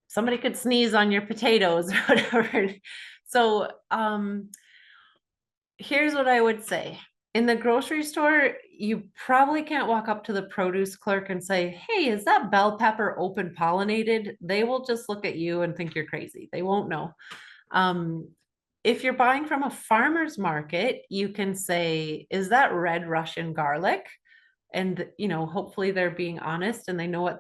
S2: somebody could sneeze on your potatoes or whatever. So here's what I would say. In the grocery store, you probably can't walk up to the produce clerk and say, "Hey, is that bell pepper open pollinated?" They will just look at you and think you're crazy. They won't know. Um, if you're buying from a farmer's market, you can say, "Is that red Russian garlic?" And hopefully they're being honest and they know what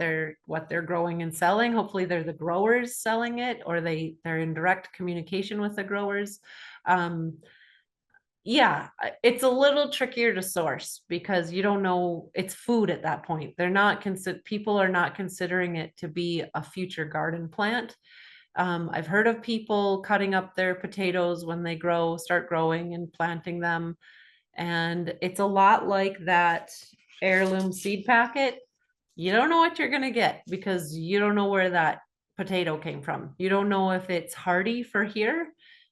S2: they're growing and selling. Hopefully they're the growers selling it, or they're in direct communication with the growers. Um, yeah, it's a little trickier to source because you don't know, it's food at that point. People are not considering it to be a future garden plant. I've heard of people cutting up their potatoes when they start growing and planting them. And it's a lot like that heirloom seed packet. You don't know what you're going to get because you don't know where that potato came from. You don't know if it's hardy for here.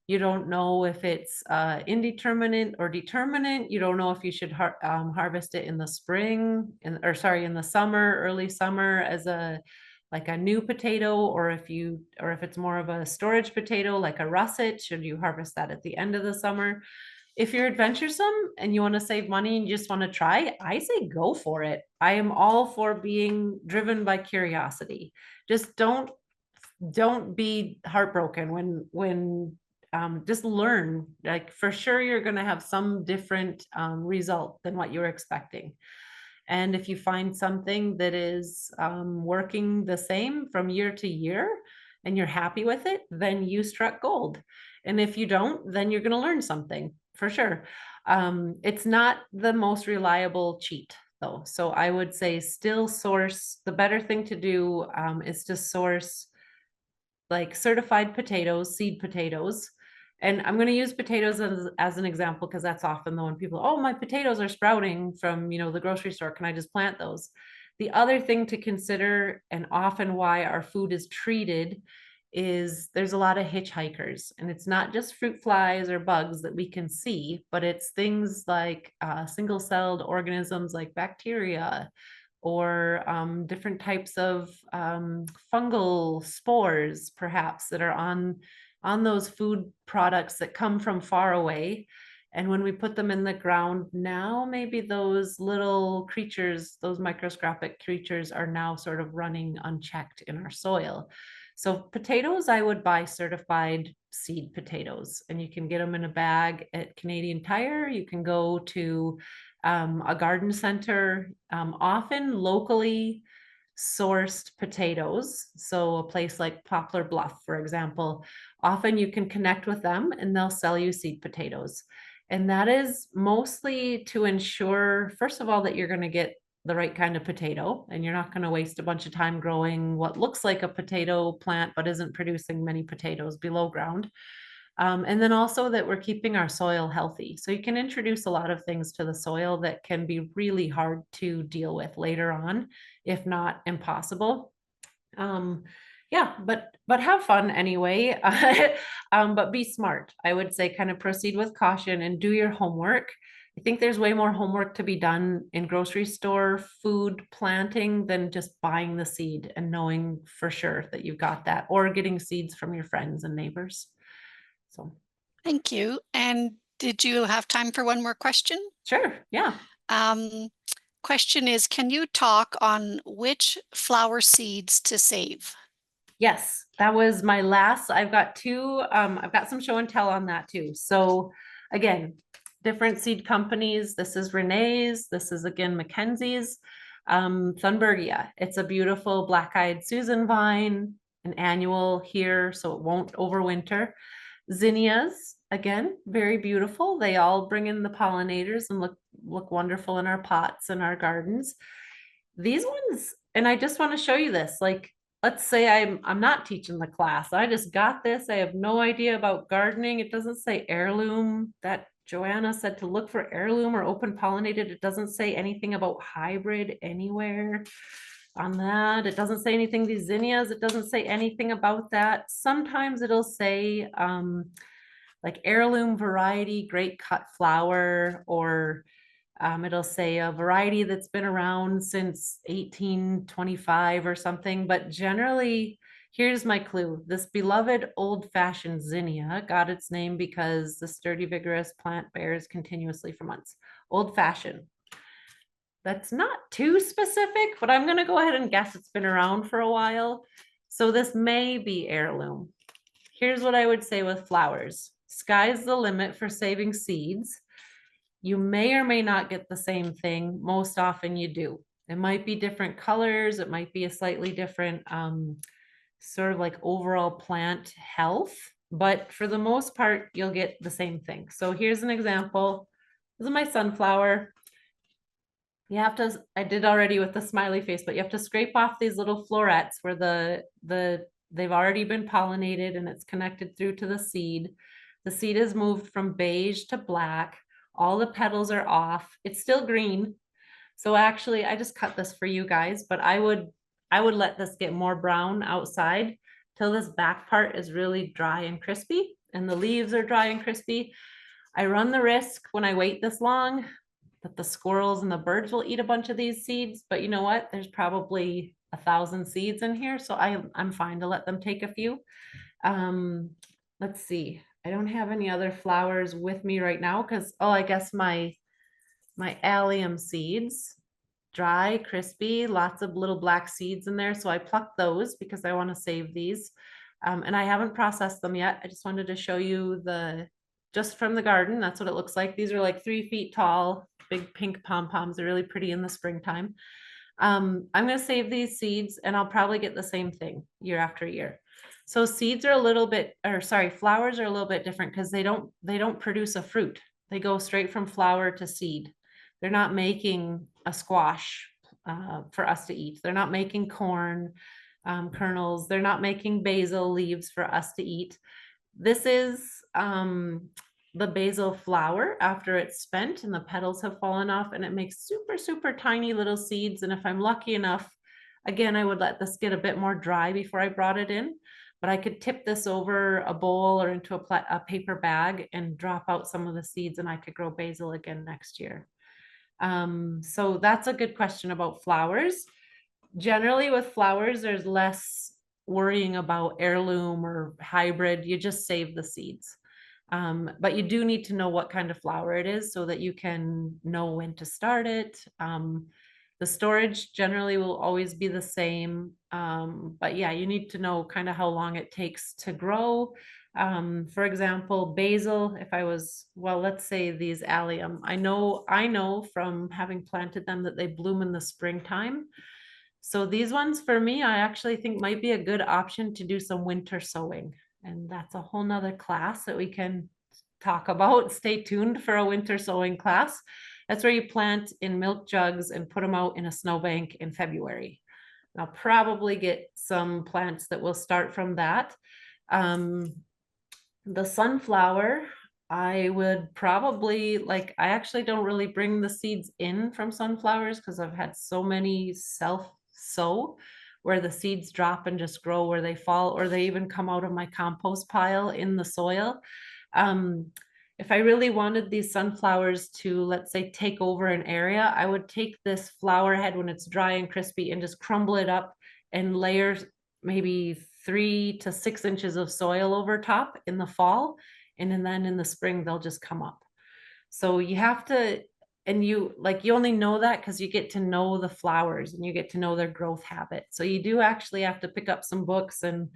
S2: You don't know if it's indeterminate or determinate. You don't know if you should harvest it in the spring, in the summer, early summer, as a like a new potato, or if it's more of a storage potato like a russet, should you harvest that at the end of the summer? If you're adventuresome and you want to save money and you just want to try, I say go for it. I am all for being driven by curiosity. Just don't be heartbroken when just learn. Like, for sure you're going to have some different result than what you're expecting. And if you find something that is working the same from year to year and you're happy with it, then you struck gold. And if you don't, then you're going to learn something for sure. It's not the most reliable cheat, though. So I would say still source. The better thing to do is to source like certified potatoes, seed potatoes. And I'm going to use potatoes as an example because that's often the one people, "Oh, my potatoes are sprouting from, the grocery store. Can I just plant those?" The other thing to consider, and often why our food is treated, is there's a lot of hitchhikers. And it's not just fruit flies or bugs that we can see, but it's things like single-celled organisms like bacteria, or different types of fungal spores, perhaps, that are on those food products that come from far away. And when we put them in the ground now, maybe those little creatures, those microscopic creatures, are now sort of running unchecked in our soil. So potatoes, I would buy certified seed potatoes, and you can get them in a bag at Canadian Tire. You can go to a garden center, often locally sourced potatoes. So a place like Poplar Bluff, for example, often you can connect with them and they'll sell you seed potatoes. And that is mostly to ensure, first of all, that you're going to get the right kind of potato and you're not going to waste a bunch of time growing what looks like a potato plant but isn't producing many potatoes below ground. And then also that we're keeping our soil healthy. So you can introduce a lot of things to the soil that can be really hard to deal with later on, if not impossible. Um, yeah, but have fun anyway. But be smart. I would say kind of proceed with caution and do your homework. I think there's way more homework to be done in grocery store food planting than just buying the seed and knowing for sure that you've got that, or getting seeds from your friends and neighbors. So,
S1: Thank you. And did you have time for one more question?
S2: sure, yeah.
S1: Um, Question is, can you talk on which flower seeds to save?
S2: Yes, that was my last. I've got two, I've got some show and tell on that too. So again, different seed companies. This is Renee's. This is again Mackenzie's. Thunbergia. It's a beautiful black-eyed Susan vine, an annual here, so it won't overwinter. Zinnias, again, very beautiful. They all bring in the pollinators and look wonderful in our pots and our gardens. These ones, and I just want to show you this, like, let's say I'm not teaching the class. I just got this. I have no idea about gardening. It doesn't say heirloom. That Joanna said to look for heirloom or open pollinated. It doesn't say anything about hybrid anywhere on that. It doesn't say anything, these zinnias, it doesn't say anything about that. Sometimes it'll say like heirloom variety, great cut flower, or it'll say a variety that's been around since 1825 or something, but generally, here's my clue. This beloved old-fashioned zinnia got its name because the sturdy, vigorous plant bears continuously for months. Old-fashioned. That's not too specific, but I'm going to go ahead and guess it's been around for a while. So this may be heirloom. Here's what I would say with flowers. Sky's the limit for saving seeds. You may or may not get the same thing. Most often you do. It might be different colors. It might be a slightly different sort of like overall plant health. But for the most part, you'll get the same thing. So here's an example. This is my sunflower. You have to, I did already with the smiley face, but you have to scrape off these little florets where they've already been pollinated and it's connected through to the seed. The seed is moved from beige to black. All the petals are off. It's still green. So actually, I just cut this for you guys, but I would let this get more brown outside till this back part is really dry and crispy and the leaves are dry and crispy. I run the risk when I wait this long that the squirrels and the birds will eat a bunch of these seeds, but you know what? There's probably 1,000 seeds in here, so I'm fine to let them take a few. Let's see. I don't have any other flowers with me right now because, oh, I guess my allium seeds, dry, crispy, lots of little black seeds in there. So I plucked those because I want to save these. And I haven't processed them yet. I just wanted to show you just from the garden. That's what it looks like. These are like 3 feet tall, big pink pom-poms. They're really pretty in the springtime. I'm going to save these seeds and I'll probably get the same thing year after year. So seeds are a little bit, or sorry, flowers are a little bit different because they don't produce a fruit. They go straight from flower to seed. They're not making a squash for us to eat. They're not making corn kernels. They're not making basil leaves for us to eat. This is the basil flower after it's spent and the petals have fallen off, and it makes super, super tiny little seeds. And if I'm lucky enough, again, I would let this get a bit more dry before I brought it in, but I could tip this over a bowl or into a paper bag and drop out some of the seeds and I could grow basil again next year. So that's a good question about flowers. Generally with flowers, there's less worrying about heirloom or hybrid. You just save the seeds. But you do need to know what kind of flower it is so that you can know when to start it. The storage generally will always be the same. But yeah, you need to know kind of how long it takes to grow. For example, basil, well, let's say these allium, I know from having planted them that they bloom in the springtime. So these ones for me, I actually think might be a good option to do some winter sowing. And that's a whole nother class that we can talk about. Stay tuned for a winter sowing class. That's where you plant in milk jugs and put them out in a snowbank in February. I'll probably get some plants that will start from that. The sunflower, I would probably I actually don't really bring the seeds in from sunflowers because I've had so many self sow where the seeds drop and just grow where they fall, or they even come out of my compost pile in the soil. If I really wanted these sunflowers to, let's say, take over an area, I would take this flower head when it's dry and crispy and just crumble it up and layer maybe 3 to 6 inches of soil over top in the fall. And then in the spring, they'll just come up. So you have to, and you only know that because you get to know the flowers and you get to know their growth habit. So you do actually have to pick up some books and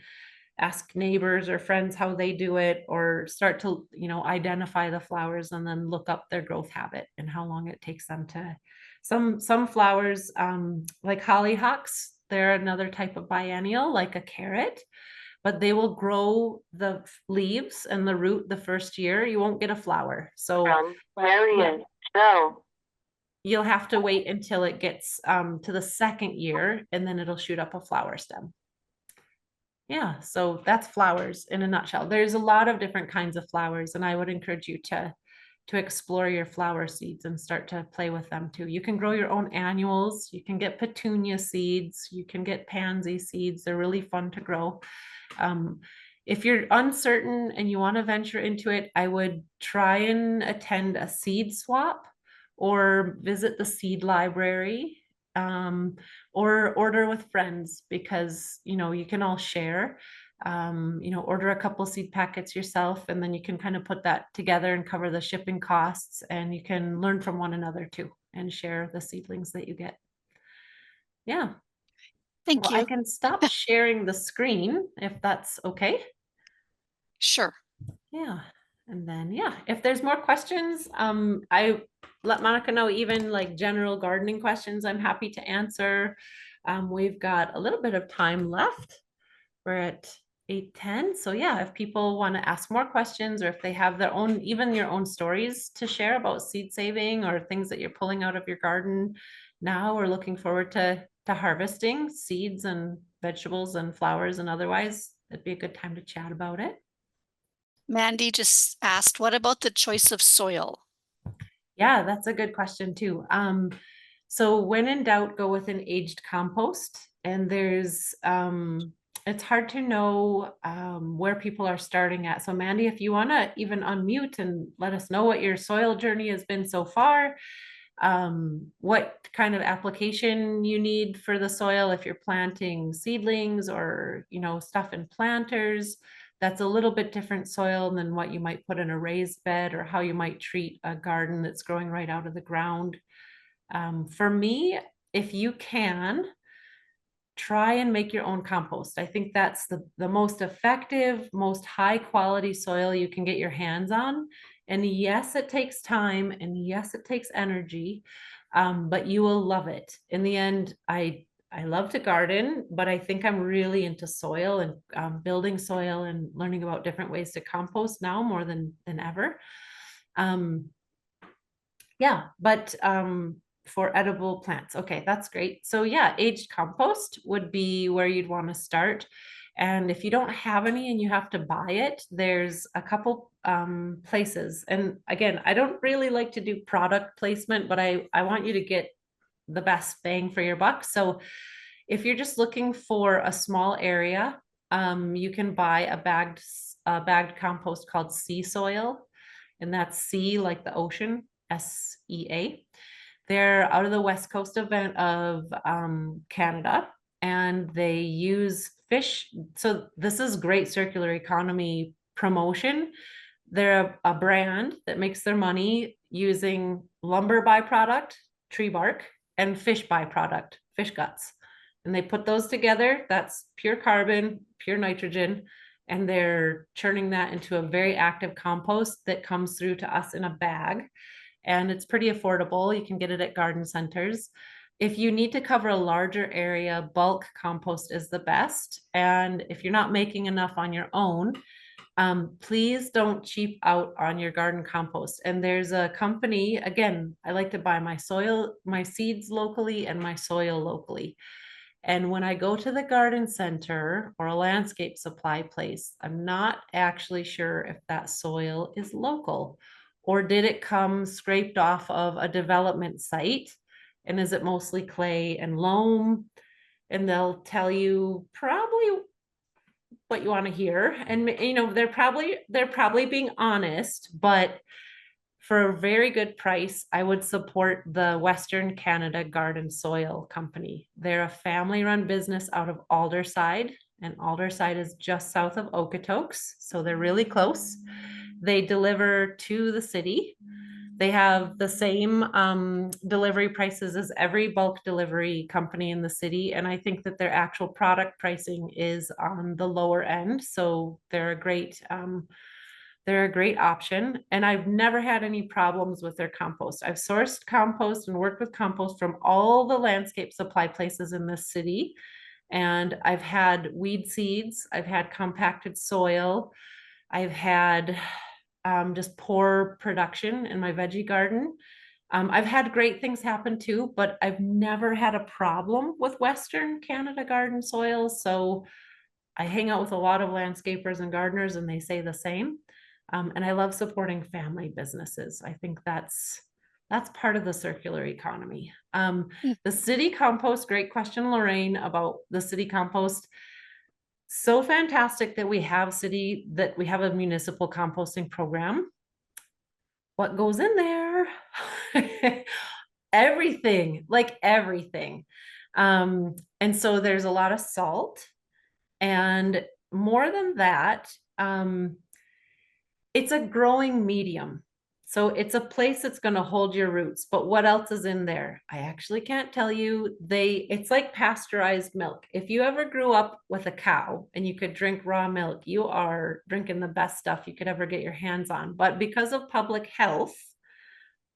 S2: ask neighbors or friends how they do it, or start to, identify the flowers and then look up their growth habit and how long it takes them to. Some flowers, like hollyhocks, they're another type of biennial, like a carrot, but they will grow the leaves and the root the first year. You won't get a flower. So yeah, you'll have to wait until it gets to the second year, and then it'll shoot up a flower stem. Yeah, so that's flowers in a nutshell. There's a lot of different kinds of flowers, and I would encourage you to explore your flower seeds and start to play with them too. You can grow your own annuals, you can get petunia seeds, you can get pansy seeds. They're really fun to grow. Um, if you're uncertain and you want to venture into it, I would try and attend a seed swap or visit the seed library, or order with friends, because you can all share. Order a couple seed packets yourself, and then you can kind of put that together and cover the shipping costs, and you can learn from one another too and share the seedlings that you get. Yeah.
S1: Thank
S2: Well, I
S1: you.
S2: can stop sharing the screen if that's okay.
S1: Sure.
S2: Yeah. And then, yeah, if there's more questions, I let Monica know, even like general gardening questions, I'm happy to answer. We've got a little bit of time left. We're at 8:10. So yeah, if people want to ask more questions, or if they have their own, even your own stories to share about seed saving or things that you're pulling out of your garden now, or looking forward to harvesting seeds and vegetables and flowers and otherwise, it'd be a good time to chat about it.
S1: Mandy just asked, what about the choice of soil?
S2: Yeah, that's a good question too. So when in doubt, go with an aged compost. And it's hard to know where people are starting at. So Mandy, if you want to even unmute and let us know what your soil journey has been so far, what kind of application you need for the soil, if you're planting seedlings or, stuff in planters. That's a little bit different soil than what you might put in a raised bed, or how you might treat a garden that's growing right out of the ground. For me, if you can, try and make your own compost. I think that's the most effective, most high quality soil you can get your hands on. And yes, it takes time, and yes, it takes energy, but you will love it. In the end, I love to garden, but I think I'm really into soil and building soil and learning about different ways to compost now more than ever. Um, yeah, but for edible plants. Okay, that's great. So yeah, aged compost would be where you'd want to start. And if you don't have any and you have to buy it, there's a couple places. And again, I don't really like to do product placement, but I want you to get the best bang for your buck. So if you're just looking for a small area, you can buy a bagged compost called Sea Soil, and that's sea like the ocean, SEA. They're out of the west coast of Canada, and they use fish. So this is great circular economy promotion. They're a brand that makes their money using lumber byproduct, tree bark, and fish byproduct, fish guts. And they put those together. That's pure carbon, pure nitrogen. And they're churning that into a very active compost that comes through to us in a bag. And it's pretty affordable. You can get it at garden centers. If you need to cover a larger area, bulk compost is the best. And if you're not making enough on your own, please don't cheap out on your garden compost. And there's a company, again, I like to buy my seeds locally and my soil locally. And when I go to the garden center or a landscape supply place, I'm not actually sure if that soil is local, or did it come scraped off of a development site? And is it mostly clay and loam? And they'll tell you probably what you want to hear. And they're probably being honest, but for a very good price, I would support the Western Canada Garden Soil Company. They're a family-run business out of Alderside, and Alderside is just south of Okotoks, so they're really close. They deliver to the city. They have the same delivery prices as every bulk delivery company in the city. And I think that their actual product pricing is on the lower end. So they're a great option. And I've never had any problems with their compost. I've sourced compost and worked with compost from all the landscape supply places in this city. And I've had weed seeds, I've had compacted soil, I've had just poor production in my veggie garden. I've had great things happen too, but I've never had a problem with Western Canada garden soil. So I hang out with a lot of landscapers and gardeners, and they say the same. And I love supporting family businesses. I think that's part of the circular economy.
S1: Mm.
S2: The city compost, great question, Lorraine, about the city compost. So fantastic that we have a municipal composting program. What goes in there? Everything, like everything. And so there's a lot of salt. And more than that, it's a growing medium. So it's a place that's going to hold your roots. But what else is in there? I actually can't tell you. It's like pasteurized milk. If you ever grew up with a cow and you could drink raw milk, you are drinking the best stuff you could ever get your hands on. But because of public health,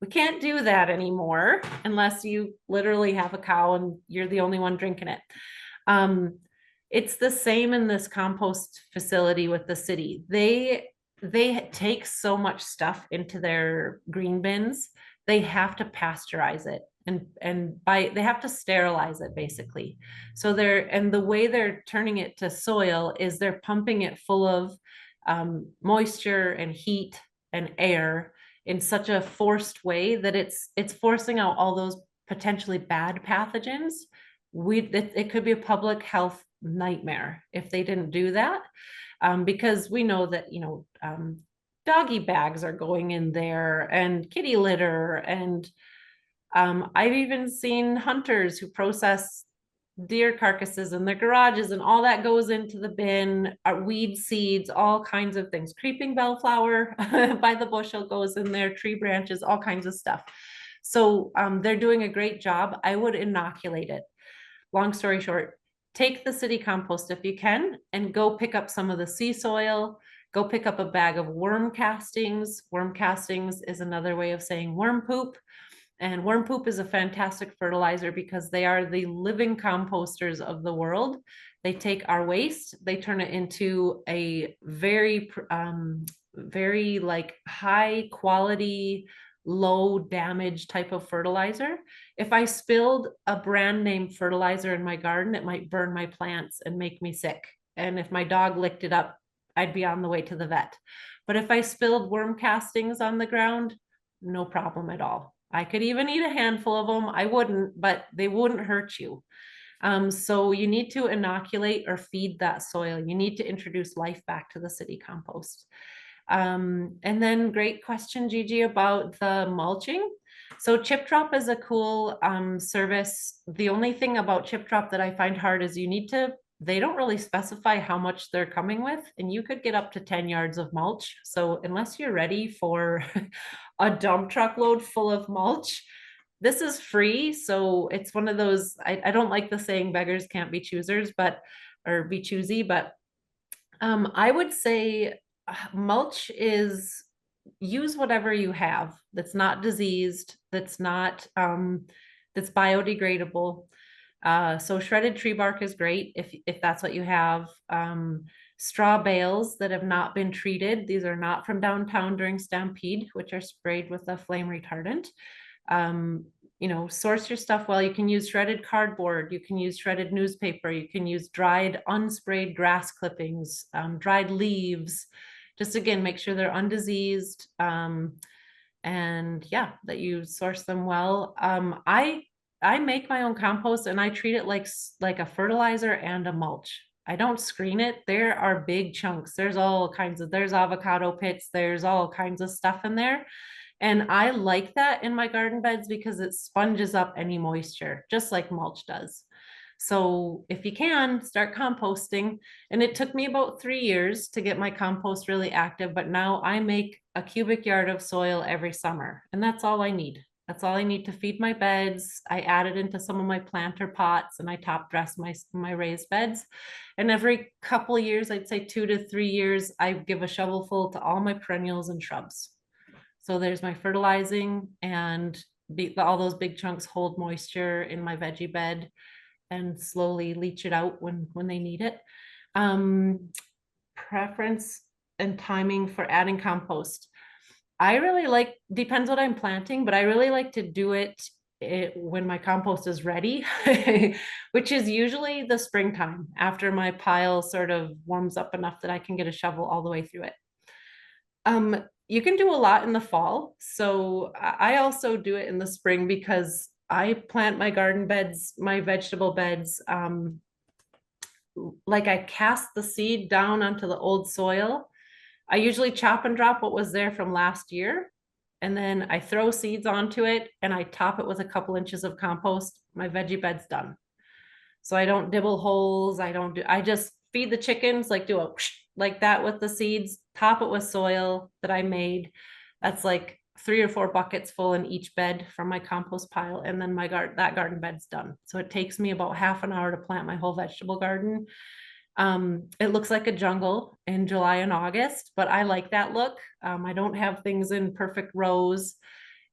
S2: we can't do that anymore unless you literally have a cow and you're the only one drinking it. It's the same in this compost facility with the city. They take so much stuff into their green bins. They have to pasteurize it they have to sterilize it basically. So the way they're turning it to soil is they're pumping it full of moisture and heat and air in such a forced way that it's forcing out all those potentially bad pathogens. It could be a public health nightmare if they didn't do that, because we know that doggy bags are going in there and kitty litter, and I've even seen hunters who process deer carcasses in their garages, and all that goes into the bin. Weed seeds, all kinds of things. Creeping bellflower by the bushel goes in there, tree branches, all kinds of stuff. So they're doing a great job. I would inoculate it. Long story short, take the city compost if you can and go pick up some of the sea soil. Go pick up a bag of worm castings. Worm castings is another way of saying worm poop. And worm poop is a fantastic fertilizer because they are the living composters of the world. They take our waste, they turn it into a very like high quality, low damage type of fertilizer. If I spilled a brand name fertilizer in my garden, it might burn my plants and make me sick. And if my dog licked it up, I'd be on the way to the vet. But if I spilled worm castings on the ground, no problem at all. I could even eat a handful of them. I wouldn't, but they wouldn't hurt you. So you need to inoculate or feed that soil. You need to introduce life back to the city compost. And then great question, Gigi, about the mulching. So Chip Drop is a cool service. The only thing about Chip Drop that I find hard is they don't really specify how much they're coming with, and you could get up to 10 yards of mulch. So unless you're ready for a dump truck load full of mulch, this is free. So it's one of those, I don't like the saying beggars can't be choosers, or be choosy, but I would say mulch is use whatever you have that's not diseased, that's biodegradable. So shredded tree bark is great if that's what you have. Straw bales that have not been treated. These are not from downtown during Stampede, which are sprayed with a flame retardant. Source your stuff well. You can use shredded cardboard. You can use shredded newspaper. You can use dried, unsprayed grass clippings, dried leaves. Just again, make sure they're undiseased. And yeah, that you source them well. I make my own compost and I treat it like a fertilizer and a mulch. I don't screen it. There are big chunks. There's avocado pits. There's all kinds of stuff in there. And I like that in my garden beds because it sponges up any moisture, just like mulch does. So if you can, start composting. And it took me about 3 years to get my compost really active, but now I make a cubic yard of soil every summer, and that's all I need. That's all I need to feed my beds. I add it into some of my planter pots and I top dress my raised beds. And every couple of years, I'd say 2 to 3 years, I give a shovelful to all my perennials and shrubs. So there's my fertilizing, and all those big chunks hold moisture in my veggie bed and slowly leach it out when they need it. Um, Preference and timing for adding compost. I really like, depends what I'm planting, but I really like to do it when my compost is ready, which is usually the springtime after my pile sort of warms up enough that I can get a shovel all the way through it. You can do a lot in the fall. So I also do it in the spring because I plant my garden beds, my vegetable beds, like I cast the seed down onto the old soil. I usually chop and drop what was there from last year. And then I throw seeds onto it and I top it with a couple inches of compost. My veggie bed's done. So I don't dibble holes. I just feed the chickens, like do a like that with the seeds, top it with soil that I made. That's like 3 or 4 buckets full in each bed from my compost pile. And then that garden bed's done. So it takes me about half an hour to plant my whole vegetable garden. It looks like a jungle in July and August, but I like that look. I don't have things in perfect rows.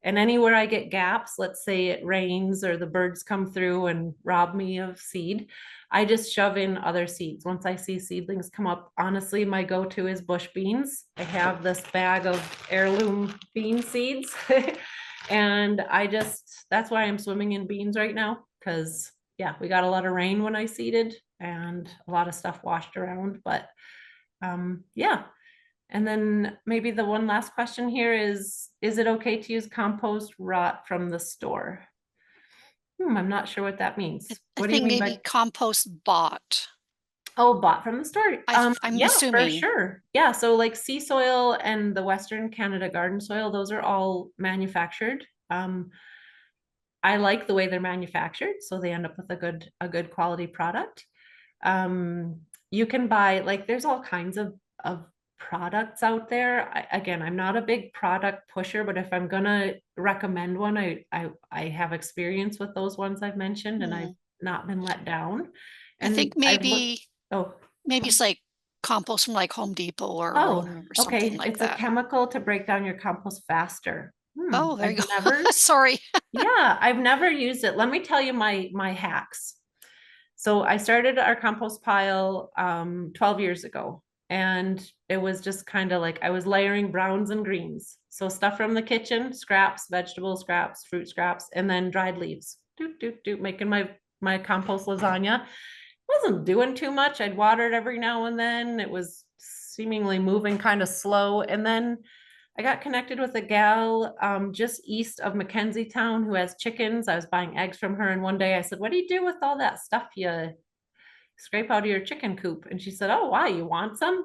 S2: And anywhere I get gaps, let's say it rains or the birds come through and rob me of seed, I just shove in other seeds. Once I see seedlings come up, honestly, my go-to is bush beans. I have this bag of heirloom bean seeds. And that's why I'm swimming in beans right now. Cause yeah, we got a lot of rain when I seeded and a lot of stuff washed around, but yeah. And then maybe the one last question here is it okay to use compost rot from the store? I'm not sure what that
S1: I,
S2: means.
S1: I
S2: What do you
S1: think
S2: mean
S1: maybe
S2: by,
S1: compost bought.
S2: oh, bought from the store?
S1: I'm
S2: Yeah, for
S1: assuming.
S2: sure. Yeah, so like sea soil and the Western Canada garden soil, those are all manufactured. I like the way they're manufactured, so they end up with a good quality product. Um, you can buy, like, there's all kinds of products out there. Again, I'm not a big product pusher, but if I'm gonna recommend one, I have experience with those ones I've mentioned, and I've
S1: Hmm.
S2: not been let down.
S1: I
S2: And
S1: think
S2: I've looked.
S1: maybe
S2: Oh,
S1: maybe
S2: go
S1: it's
S2: ahead.
S1: like compost from like Home Depot or
S2: Oh,
S1: Rona or something
S2: okay.
S1: like
S2: It's a
S1: that.
S2: chemical to break down your compost faster.
S1: Oh, there you
S2: I've
S1: go.
S2: never.
S1: Sorry.
S2: Yeah, I've never used it. Let me tell you my hacks. So I started our compost pile 12 years ago, and it was just kind of like I was layering browns and greens. So stuff from the kitchen, scraps, vegetable scraps, fruit scraps, and then dried leaves. Doot, doot, doot, making my compost lasagna. Wasn't doing too much. I'd water it every now and then. It was seemingly moving kind of slow. And then I got connected with a gal just east of Town who has chickens. I was buying eggs from her, and one day I said, "What do you do with all that stuff you scrape out of your chicken coop?" And she said, "Oh, why? You want some?"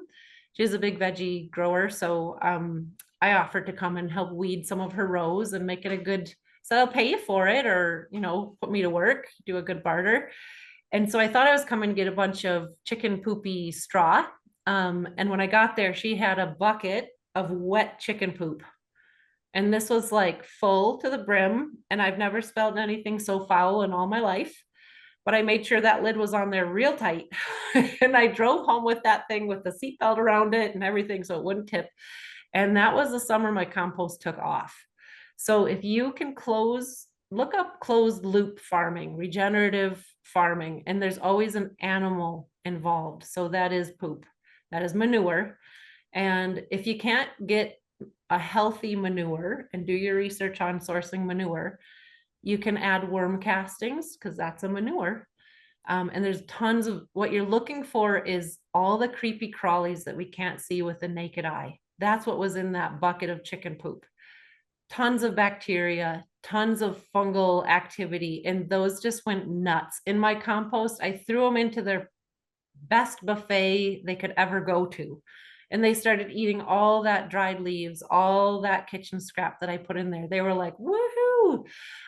S2: She's a big veggie grower, so I offered to come and help weed some of her rows and make it a good. So I'll pay you for it, or put me to work, do a good barter. And so I thought I was coming to get a bunch of chicken poopy straw. And when I got there, she had a bucket of wet chicken poop. And this was like full to the brim. And I've never smelled anything so foul in all my life. But I made sure that lid was on there real tight. And I drove home with that thing with the seatbelt around it and everything so it wouldn't tip. And that was the summer my compost took off. So if you can look up closed loop farming, regenerative farming, and there's always an animal involved. So that is poop, that is manure. And if you can't get a healthy manure and do your research on sourcing manure, you can add worm castings because that's a manure. And there's tons of what you're looking for is all the creepy crawlies that we can't see with the naked eye. That's what was in that bucket of chicken poop. Tons of bacteria, tons of fungal activity, and those just went nuts. In my compost, I threw them into their best buffet they could ever go to. And they started eating all that dried leaves, all that kitchen scrap that I put in there. They were like, woohoo.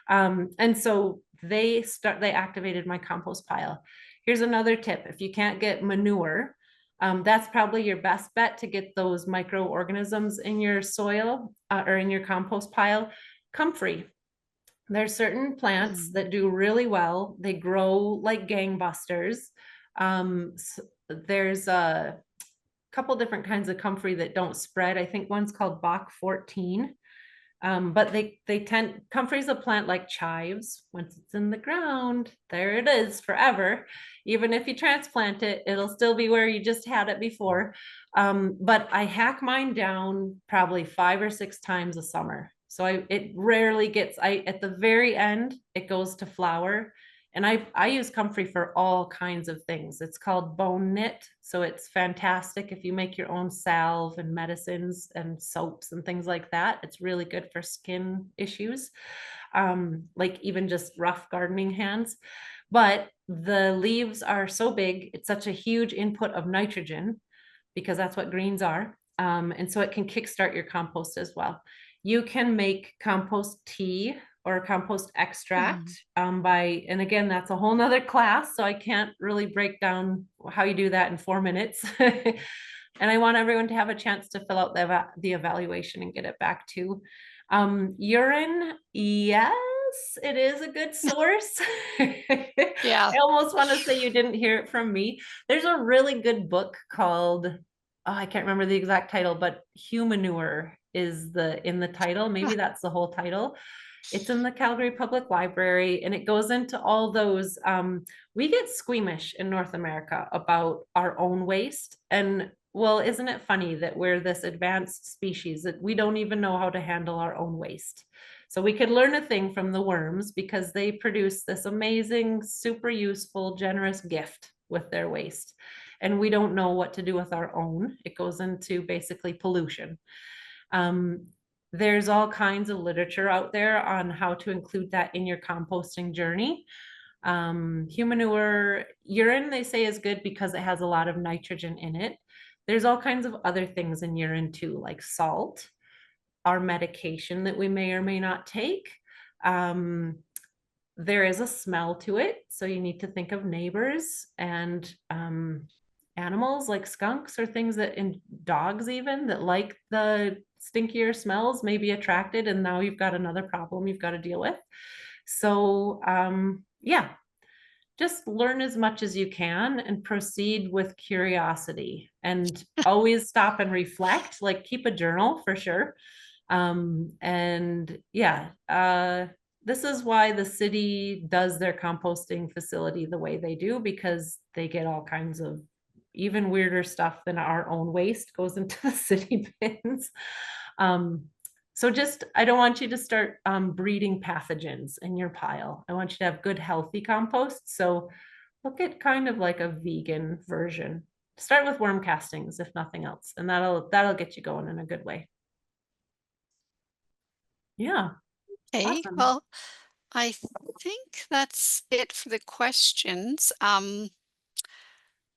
S2: And so they activated my compost pile. Here's another tip. If you can't get manure, that's probably your best bet to get those microorganisms in your soil or in your compost pile. Comfrey. There's certain plants
S1: Mm.
S2: that do really well. They grow like gangbusters. There's a couple different kinds of comfrey that don't spread. I think one's called Bach 14. But they tend, comfrey's a plant like chives. Once it's in the ground, there it is forever. Even if you transplant it, it'll still be where you just had it before. But I hack mine down probably 5 or 6 times a summer. So it rarely gets, at the very end, it goes to flower. And I use comfrey for all kinds of things. It's called bone knit. So it's fantastic if you make your own salve and medicines and soaps and things like that. It's really good for skin issues, like even just rough gardening hands. But the leaves are so big, it's such a huge input of nitrogen because that's what greens are. And so it can kickstart your compost as well. You can make compost tea or compost extract
S1: Mm.
S2: and again, that's a whole nother class. So I can't really break down how you do that in 4 minutes. And I want everyone to have a chance to fill out the evaluation and get it back too. Urine, yes, it is a good source. I
S1: Yeah.
S2: almost want to say you didn't hear it from me. There's a really good book called, oh, I can't remember the exact title, but Humanure is in the title. Maybe that's the whole title. It's in the Calgary Public Library, and it goes into all those. We get squeamish in North America about our own waste. And well, isn't it funny that we're this advanced species that we don't even know how to handle our own waste? So we could learn a thing from the worms because they produce this amazing, super useful, generous gift with their waste. And we don't know what to do with our own. It goes into basically pollution. Um, there's all kinds of literature out there on how to include that in your composting journey. Humanure, urine, they say is good because it has a lot of nitrogen in it. There's all kinds of other things in urine too, like salt, our medication that we may or may not take. There is a smell to it. So you need to think of neighbors and animals like skunks or things that, in dogs even, that like the stinkier smells may be attracted. And now you've got another problem you've got to deal with. So yeah, just learn as much as you can and proceed with curiosity and always stop and reflect, like keep a journal for sure. And yeah, this is why the city does their composting facility the way they do, because they get all kinds of even weirder stuff than our own waste goes into the city bins. Um, so just, I don't want you to start breeding pathogens in your pile. I want you to have good, healthy compost. So look at kind of like a vegan version. Start with worm castings, if nothing else, and that'll get you going in a good way. Yeah,
S1: Okay.
S2: awesome.
S1: Well, I think that's it for the questions.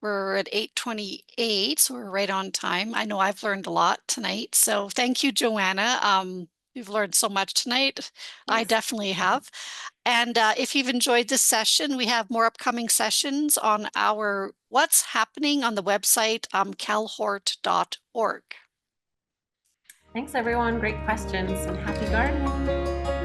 S1: We're at 8:28, so we're right on time. I know I've learned a lot tonight, so thank you, Joanna. You've learned so much tonight. I
S2: Yes.
S1: definitely have. And if you've enjoyed this session, we have more upcoming sessions on our what's happening on the website, calhort.org.
S2: Thanks, everyone. Great questions and happy gardening.